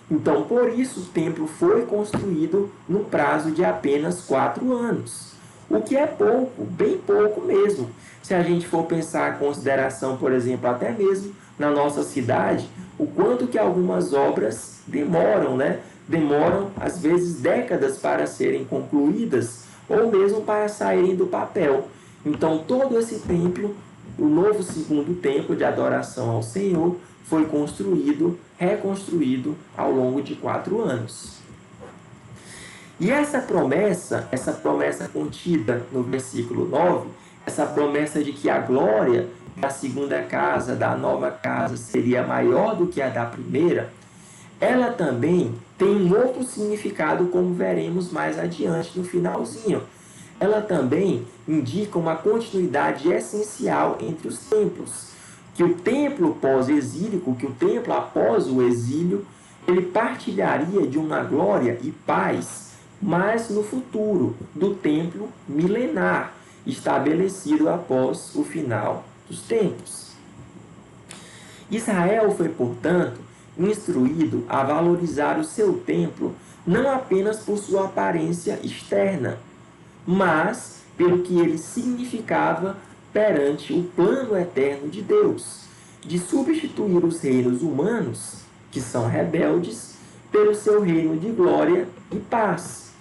Então, por isso, o templo foi construído no prazo de apenas 4 anos. O que é pouco, bem pouco mesmo. Se a gente for pensar em consideração, por exemplo, até mesmo na nossa cidade, o quanto que algumas obras demoram, né? Demoram, às vezes, décadas para serem concluídas ou mesmo para saírem do papel. Então, todo esse templo, o novo segundo templo de adoração ao Senhor, foi reconstruído ao longo de 4 anos. E essa promessa contida no versículo 9, essa promessa de que a glória da segunda casa, da nova casa, seria maior do que a da primeira, ela também tem um outro significado, como veremos mais adiante no finalzinho. Ela também indica uma continuidade essencial entre os templos, que o templo pós-exílico, que o templo após o exílio, ele partilharia de uma glória e paz, mas no futuro, do templo milenar, estabelecido após o final dos tempos. Israel foi, portanto, instruído a valorizar o seu templo não apenas por sua aparência externa, mas pelo que ele significava perante o plano eterno de Deus, de substituir os reinos humanos, que são rebeldes, pelo seu reino de glória e paz.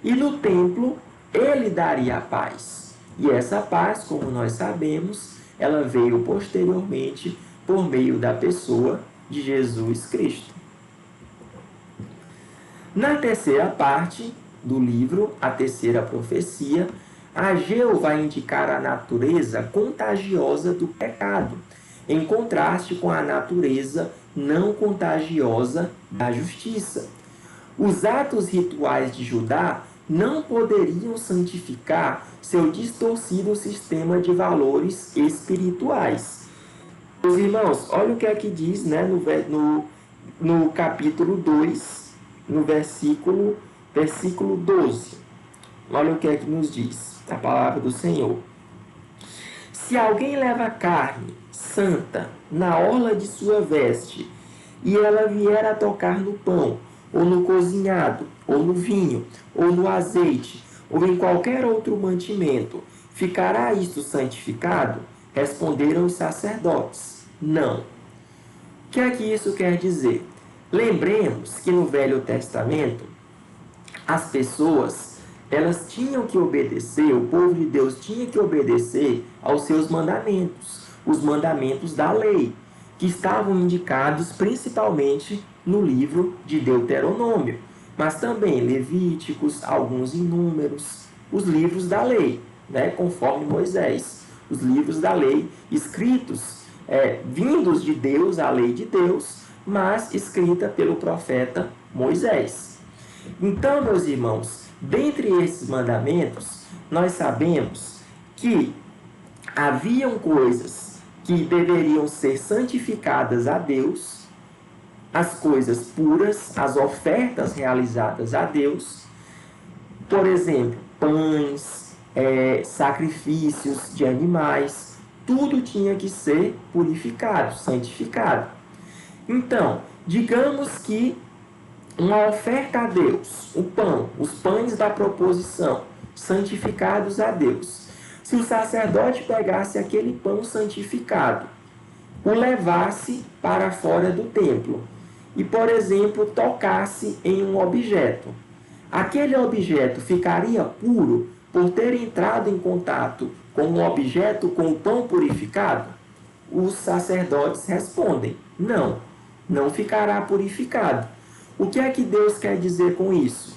E no templo ele daria a paz. E essa paz, como nós sabemos, ela veio posteriormente por meio da pessoa de Jesus Cristo. Na terceira parte do livro, a terceira profecia, Ageu vai indicar a natureza contagiosa do pecado, em contraste com a natureza não contagiosa da justiça. Os atos rituais de Judá não poderiam santificar seu distorcido sistema de valores espirituais. Meus irmãos, olha o que é que diz, né, no capítulo 2, no versículo 12. Olha o que é que nos diz a palavra do Senhor. Se alguém leva carne santa na orla de sua veste, e ela vier a tocar no pão, ou no cozinhado, ou no vinho, ou no azeite, ou em qualquer outro mantimento, ficará isto santificado? Responderam os sacerdotes: não. O que é que isso quer dizer? Lembremos que no Velho Testamento, as pessoas, elas tinham que obedecer, o povo de Deus tinha que obedecer aos seus mandamentos, os mandamentos da lei, que estavam indicados principalmente no livro de Deuteronômio, mas também Levíticos, alguns em Números, os livros da lei, né, conforme Moisés, os livros da lei escritos, vindos de Deus, a lei de Deus, mas escrita pelo profeta Moisés. Então, meus irmãos, dentre esses mandamentos, nós sabemos que haviam coisas que deveriam ser santificadas a Deus, as coisas puras, as ofertas realizadas a Deus, por exemplo, pães, sacrifícios de animais, tudo tinha que ser purificado, santificado. Então, digamos que uma oferta a Deus, o pão, os pães da proposição, santificados a Deus. Se o sacerdote pegasse aquele pão santificado, o levasse para fora do templo e, por exemplo, tocasse em um objeto, aquele objeto ficaria puro por ter entrado em contato com um objeto com o pão purificado? Os sacerdotes respondem: não, não ficará purificado. O que é que Deus quer dizer com isso?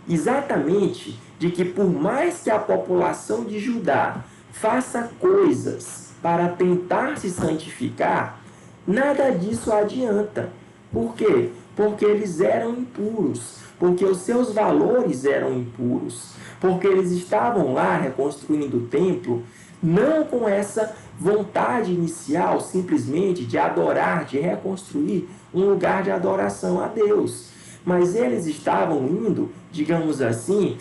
Exatamente de que por mais que a população de Judá faça coisas para tentar se santificar, nada disso adianta. Por quê? Porque eles eram impuros, porque os seus valores eram impuros, porque eles estavam lá reconstruindo o templo, não com essa vontade inicial simplesmente de adorar, de reconstruir um lugar de adoração a Deus, mas eles estavam indo, digamos assim,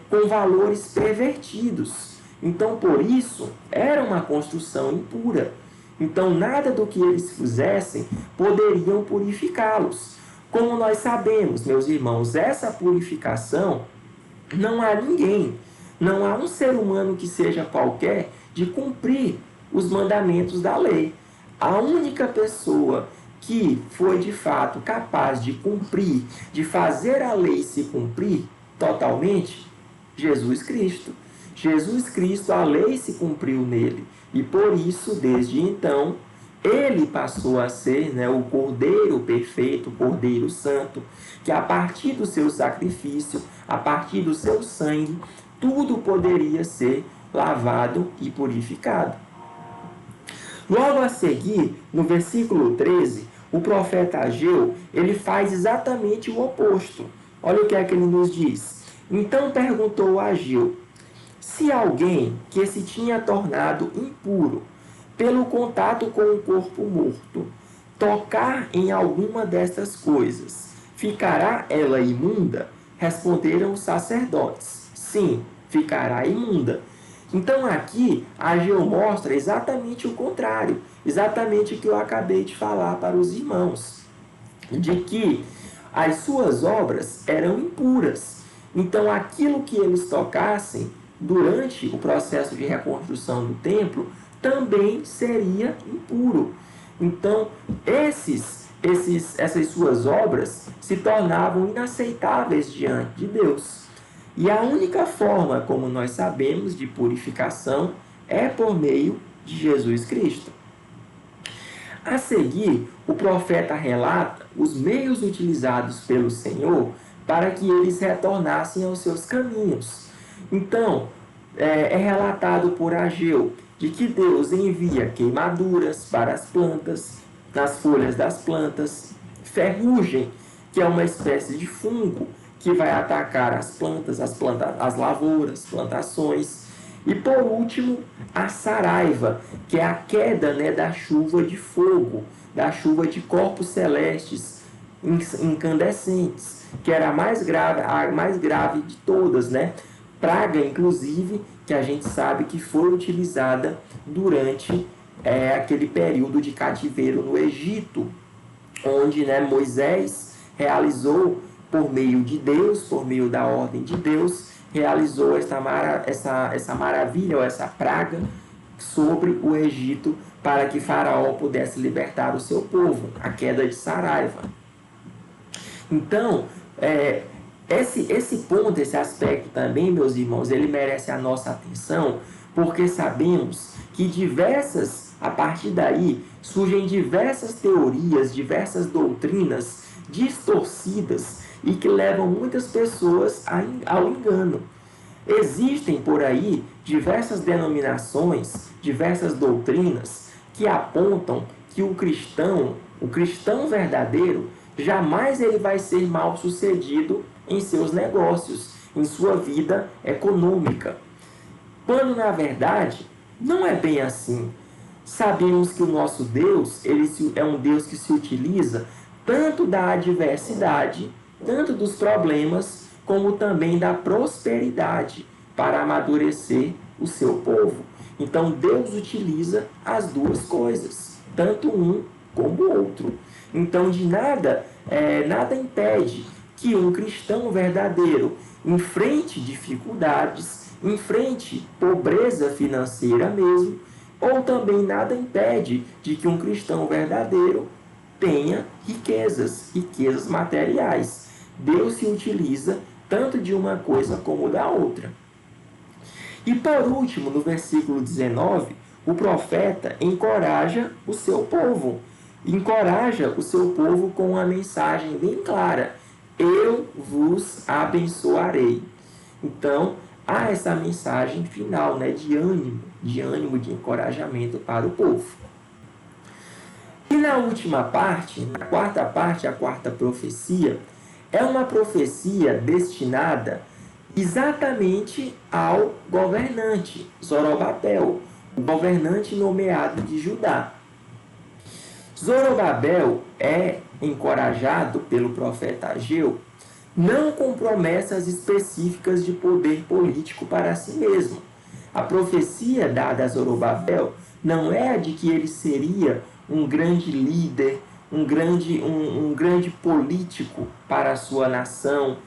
com valores pervertidos. Então, por isso, era uma construção impura. Então, nada do que eles fizessem poderiam purificá-los. Como nós sabemos, meus irmãos, essa purificação, não há ninguém, não há um ser humano que seja qualquer de cumprir os mandamentos da lei. A única pessoa que foi de fato capaz de cumprir, de fazer a lei se cumprir totalmente, Jesus Cristo. Jesus Cristo, a lei se cumpriu nele. E por isso, desde então, ele passou a ser, o Cordeiro perfeito, o Cordeiro Santo, que a partir do seu sacrifício, a partir do seu sangue, tudo poderia ser lavado e purificado. Logo a seguir, no versículo 13, o profeta Ageu, ele faz exatamente o oposto. Olha o que é que ele nos diz. Então perguntou Ageu: se alguém que se tinha tornado impuro pelo contato com o corpo morto tocar em alguma destas coisas, ficará ela imunda? Responderam os sacerdotes: sim, ficará imunda. Então aqui Ageu mostra exatamente o contrário, exatamente o que eu acabei de falar para os irmãos, de que as suas obras eram impuras. Então aquilo que eles tocassem durante o processo de reconstrução do templo também seria impuro. Então essas suas obras se tornavam inaceitáveis diante de Deus. E a única forma, como nós sabemos, de purificação é por meio de Jesus Cristo. A seguir, o profeta relata os meios utilizados pelo Senhor para que eles retornassem aos seus caminhos. Então, é relatado por Ageu de que Deus envia queimaduras para as plantas, nas folhas das plantas, ferrugem, que é uma espécie de fungo que vai atacar as lavouras, plantações. E por último, a saraiva, que é a queda, da chuva de fogo, da chuva de corpos celestes incandescentes, que era a mais grave de todas, praga, inclusive, que a gente sabe que foi utilizada durante aquele período de cativeiro no Egito, onde Moisés realizou, por meio de Deus, por meio da ordem de Deus, realizou essa maravilha, ou essa praga, sobre o Egito, para que Faraó pudesse libertar o seu povo, a queda de saraiva. Então, esse ponto, esse aspecto também, meus irmãos, ele merece a nossa atenção, porque sabemos que a partir daí, surgem diversas teorias, diversas doutrinas distorcidas e que levam muitas pessoas ao engano. Existem por aí diversas denominações, diversas doutrinas que apontam que o cristão verdadeiro, jamais ele vai ser mal sucedido em seus negócios, em sua vida econômica. Quando, na verdade, não é bem assim. Sabemos que o nosso Deus, ele é um Deus que se utiliza tanto da adversidade, tanto dos problemas, como também da prosperidade para amadurecer o seu povo. Então Deus utiliza as duas coisas, tanto um como o outro. Então de nada impede que um cristão verdadeiro enfrente dificuldades, enfrente pobreza financeira mesmo, ou também nada impede de que um cristão verdadeiro tenha riquezas materiais. Deus se utiliza tanto de uma coisa como da outra. E por último, no versículo 19, o profeta encoraja o seu povo. Encoraja o seu povo com uma mensagem bem clara: eu vos abençoarei. Então, há essa mensagem final, de ânimo, de encorajamento para o povo. E na última parte, na quarta parte, a quarta profecia, é uma profecia destinada exatamente ao governante Zorobabel, o governante nomeado de Judá. Zorobabel é encorajado pelo profeta Ageu, não com promessas específicas de poder político para si mesmo. A profecia dada a Zorobabel não é a de que ele seria um grande líder, um grande político para a sua nação,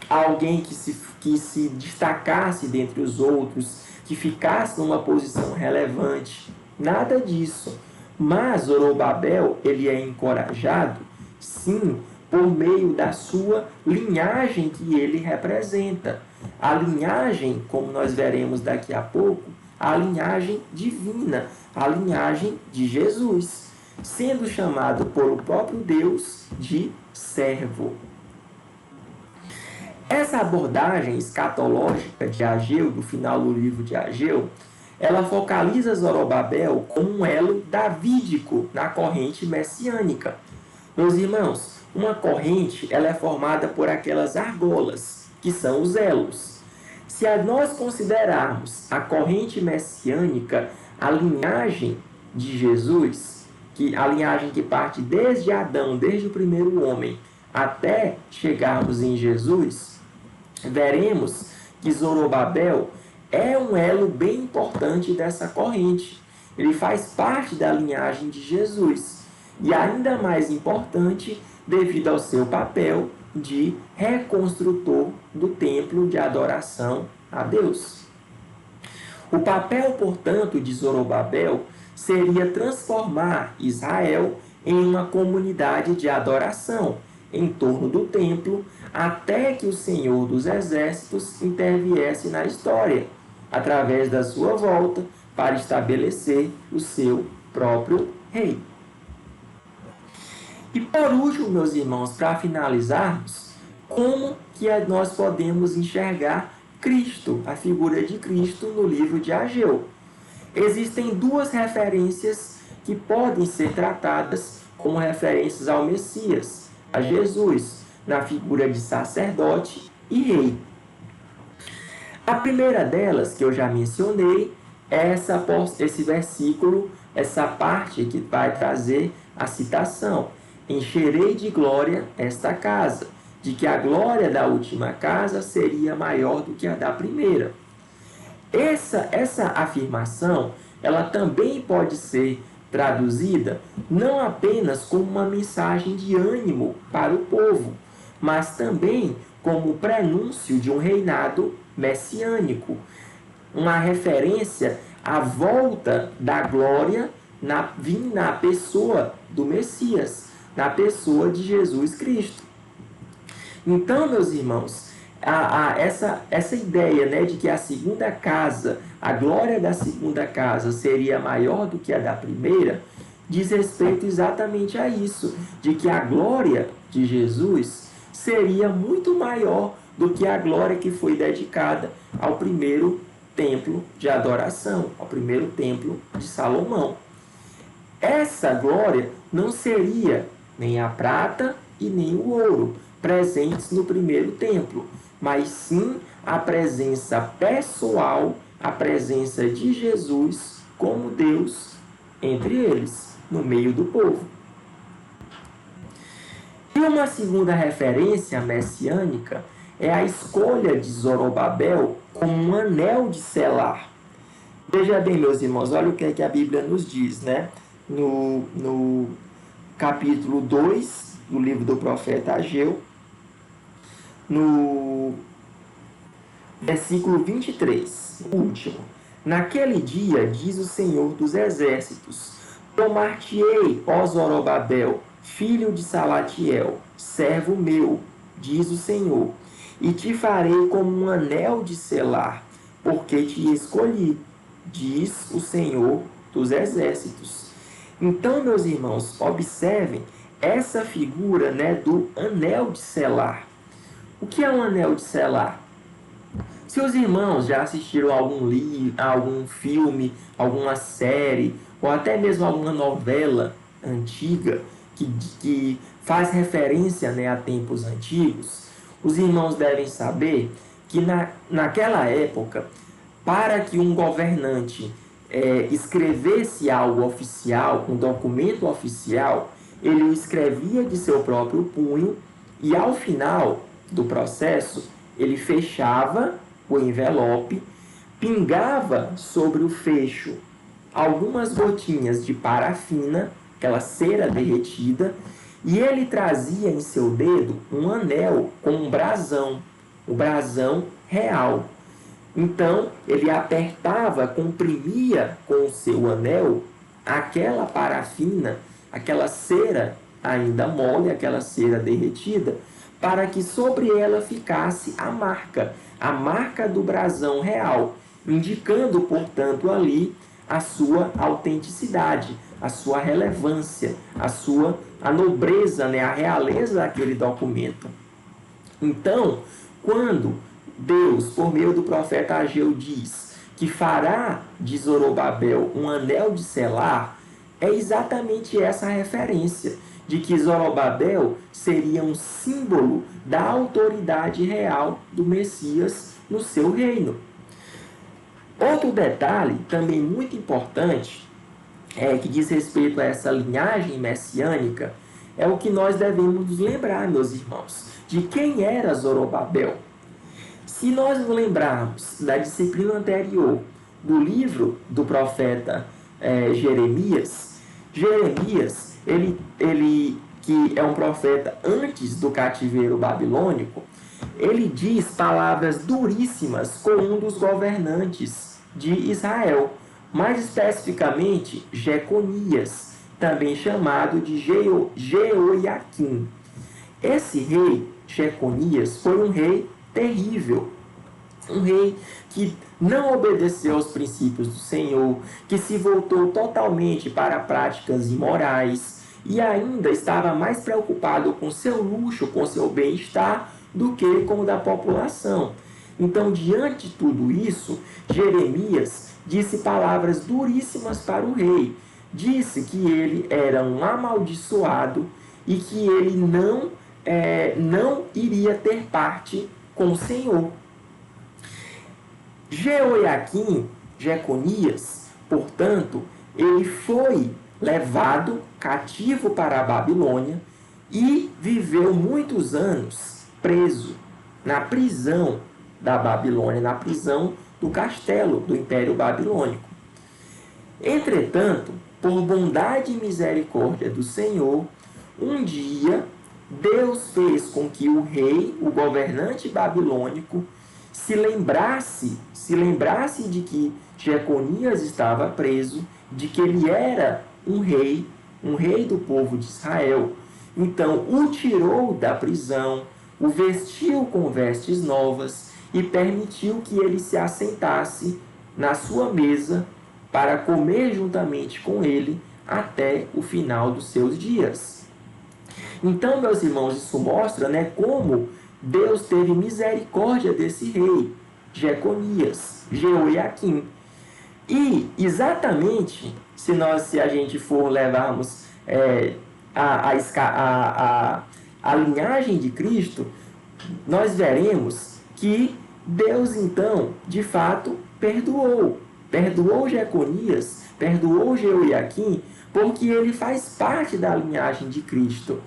alguém que se destacasse dentre os outros, que ficasse numa posição relevante. Nada disso. Mas Zorobabel, ele é encorajado, sim, por meio da sua linhagem que ele representa. A linhagem, como nós veremos daqui a pouco, a linhagem divina, a linhagem de Jesus, sendo chamado pelo próprio Deus de servo. Essa abordagem escatológica de Ageu, do final do livro de Ageu, ela focaliza Zorobabel como um elo davídico na corrente messiânica. Meus irmãos, uma corrente ela é formada por aquelas argolas, que são os elos. Se nós considerarmos a corrente messiânica a linhagem de Jesus, a linhagem que parte desde Adão, desde o primeiro homem, até chegarmos em Jesus, veremos que Zorobabel é um elo bem importante dessa corrente. Ele faz parte da linhagem de Jesus. E ainda mais importante devido ao seu papel de reconstrutor do templo de adoração a Deus. O papel, portanto, de Zorobabel seria transformar Israel em uma comunidade de adoração em torno do templo, até que o Senhor dos Exércitos interviesse na história, através da sua volta, para estabelecer o seu próprio rei. E por último, meus irmãos, para finalizarmos, como que nós podemos enxergar Cristo, a figura de Cristo no livro de Ageu? Existem duas referências que podem ser tratadas como referências ao Messias, a Jesus, na figura de sacerdote e rei. A primeira delas, que eu já mencionei, é esse versículo, essa parte que vai trazer a citação: encherei de glória esta casa, de que a glória da última casa seria maior do que a da primeira. Essa afirmação, ela também pode ser traduzida não apenas como uma mensagem de ânimo para o povo, mas também como prenúncio de um reinado messiânico, uma referência à volta da glória vindo na pessoa do Messias, na pessoa de Jesus Cristo. Então, meus irmãos, essa ideia, né, de que a segunda casa, a glória da segunda casa seria maior do que a da primeira, diz respeito exatamente a isso, de que a glória de Jesus seria muito maior do que a glória que foi dedicada ao primeiro templo de adoração, ao primeiro templo de Salomão. Essa glória não seria nem a prata e nem o ouro presentes no primeiro templo, mas sim a presença pessoal, a presença de Jesus como Deus entre eles, no meio do povo. E uma segunda referência messiânica é a escolha de Zorobabel como um anel de selar. Veja bem, meus irmãos, olha o que é que a Bíblia nos diz, né? No capítulo 2 do livro do profeta Ageu, no versículo 23, último: naquele dia, diz o Senhor dos Exércitos, tomar-te-ei, ó Zorobabel, filho de Salatiel, servo meu, diz o Senhor, e te farei como um anel de selar, porque te escolhi, diz o Senhor dos Exércitos. Então, meus irmãos, observem essa figura, né, do anel de selar. O que é um anel de selar? Se os irmãos já assistiram algum livro, algum filme, alguma série, ou até mesmo alguma novela antiga que faz referência, né, a tempos antigos, os irmãos devem saber que naquela época, para que um governante escrevesse algo oficial, um documento oficial, ele o escrevia de seu próprio punho e, ao final do processo, ele fechava o envelope, pingava sobre o fecho algumas gotinhas de parafina, aquela cera derretida, e ele trazia em seu dedo um anel com um brasão, o brasão real. Então, ele apertava, comprimia com o seu anel aquela parafina, aquela cera ainda mole, aquela cera derretida, para que sobre ela ficasse a marca do brasão real, indicando, portanto, ali a sua autenticidade, a sua relevância, a nobreza, né, a realeza daquele documento. Então, quando Deus, por meio do profeta Ageu, diz que fará de Zorobabel um anel de selar, é exatamente essa referência de que Zorobabel seria um símbolo da autoridade real do Messias no seu reino. Outro detalhe, também muito importante, que diz respeito a essa linhagem messiânica, é o que nós devemos nos lembrar, meus irmãos, de quem era Zorobabel. Se nós nos lembrarmos da disciplina anterior do livro do profeta Jeremias, ele que é um profeta antes do cativeiro babilônico, ele diz palavras duríssimas com um dos governantes de Israel, mais especificamente Jeconias, também chamado de Jeoiaquim. Esse rei, Jeconias, foi um rei terrível, um rei que não obedeceu aos princípios do Senhor, que se voltou totalmente para práticas imorais e ainda estava mais preocupado com seu luxo, com seu bem-estar, do que com o da população. Então, diante de tudo isso, Jeremias disse palavras duríssimas para o rei. Disse que ele era um amaldiçoado e que ele não iria ter parte com o Senhor. Jeoiaquim, Jeconias, portanto, ele foi levado cativo para a Babilônia e viveu muitos anos preso na prisão da Babilônia, na prisão do castelo do Império Babilônico. Entretanto, por bondade e misericórdia do Senhor, um dia Deus fez com que o rei, o governante babilônico, se lembrasse de que Jeconias estava preso, de que ele era um rei do povo de Israel. Então, o tirou da prisão, o vestiu com vestes novas e permitiu que ele se assentasse na sua mesa para comer juntamente com ele até o final dos seus dias. Então, meus irmãos, isso mostra, como Deus teve misericórdia desse rei, Jeconias, Jeoiaquim. E exatamente, se a gente for levarmos a linhagem de Cristo, nós veremos que Deus, então, de fato, perdoou Jeconias, perdoou Jeoiaquim, porque ele faz parte da linhagem de Cristo.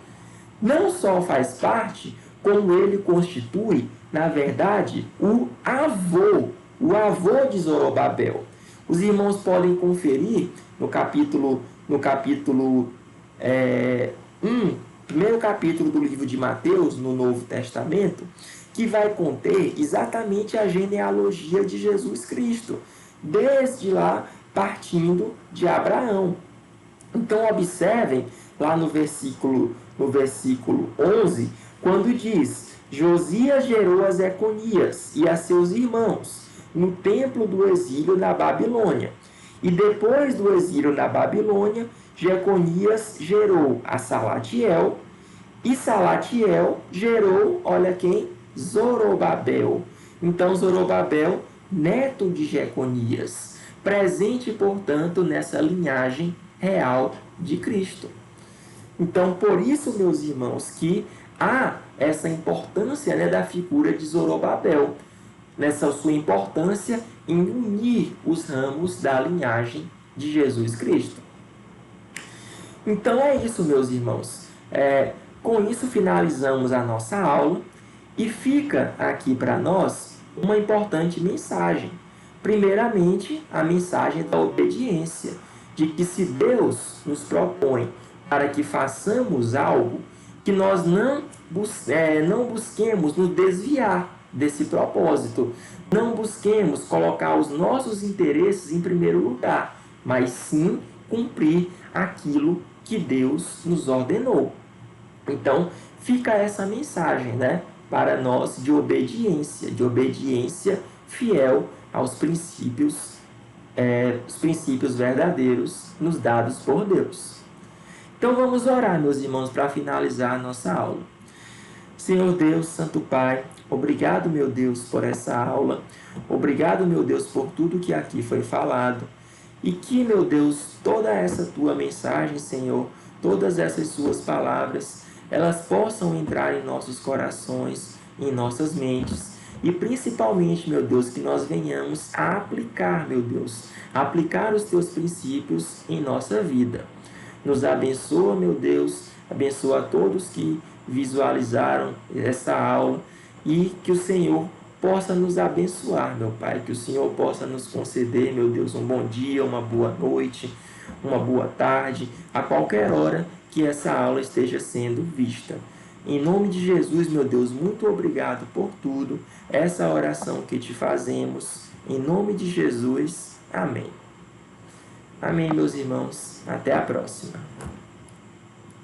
Não só faz parte, como ele constitui, na verdade, o avô de Zorobabel. Os irmãos podem conferir no capítulo 1, primeiro capítulo do livro de Mateus, no Novo Testamento, que vai conter exatamente a genealogia de Jesus Cristo, desde lá, partindo de Abraão. Então, observem lá no versículo 11, quando diz: Josias gerou a Jeconias e a seus irmãos no templo do exílio na Babilônia. E depois do exílio na Babilônia, Jeconias gerou a Salatiel, e Salatiel gerou, olha quem? Zorobabel. Então, Zorobabel, neto de Jeconias, presente, portanto, nessa linhagem real de Cristo. Então, por isso, meus irmãos, que há essa importância da figura de Zorobabel, nessa sua importância em unir os ramos da linhagem de Jesus Cristo. Então é isso, meus irmãos. Com isso finalizamos a nossa aula e fica aqui para nós uma importante mensagem. Primeiramente, a mensagem da obediência, de que se Deus nos propõe para que façamos algo, que nós não busquemos nos desviar desse propósito, não busquemos colocar os nossos interesses em primeiro lugar, mas sim cumprir aquilo que Deus nos ordenou. Então, fica essa mensagem, para nós de obediência fiel aos princípios, os princípios verdadeiros nos dados por Deus. Então vamos orar, meus irmãos, para finalizar a nossa aula. Senhor Deus, Santo Pai, obrigado, meu Deus, por essa aula. Obrigado, meu Deus, por tudo que aqui foi falado. E que, meu Deus, toda essa tua mensagem, Senhor, todas essas suas palavras, elas possam entrar em nossos corações, em nossas mentes. E principalmente, meu Deus, que nós venhamos a aplicar, meu Deus, aplicar os teus princípios em nossa vida. Nos abençoa, meu Deus, abençoa a todos que visualizaram essa aula e que o Senhor possa nos abençoar, meu Pai, que o Senhor possa nos conceder, meu Deus, um bom dia, uma boa noite, uma boa tarde, a qualquer hora que essa aula esteja sendo vista. Em nome de Jesus, meu Deus, muito obrigado por tudo, essa oração que te fazemos, em nome de Jesus, amém. Amém, meus irmãos, até a próxima.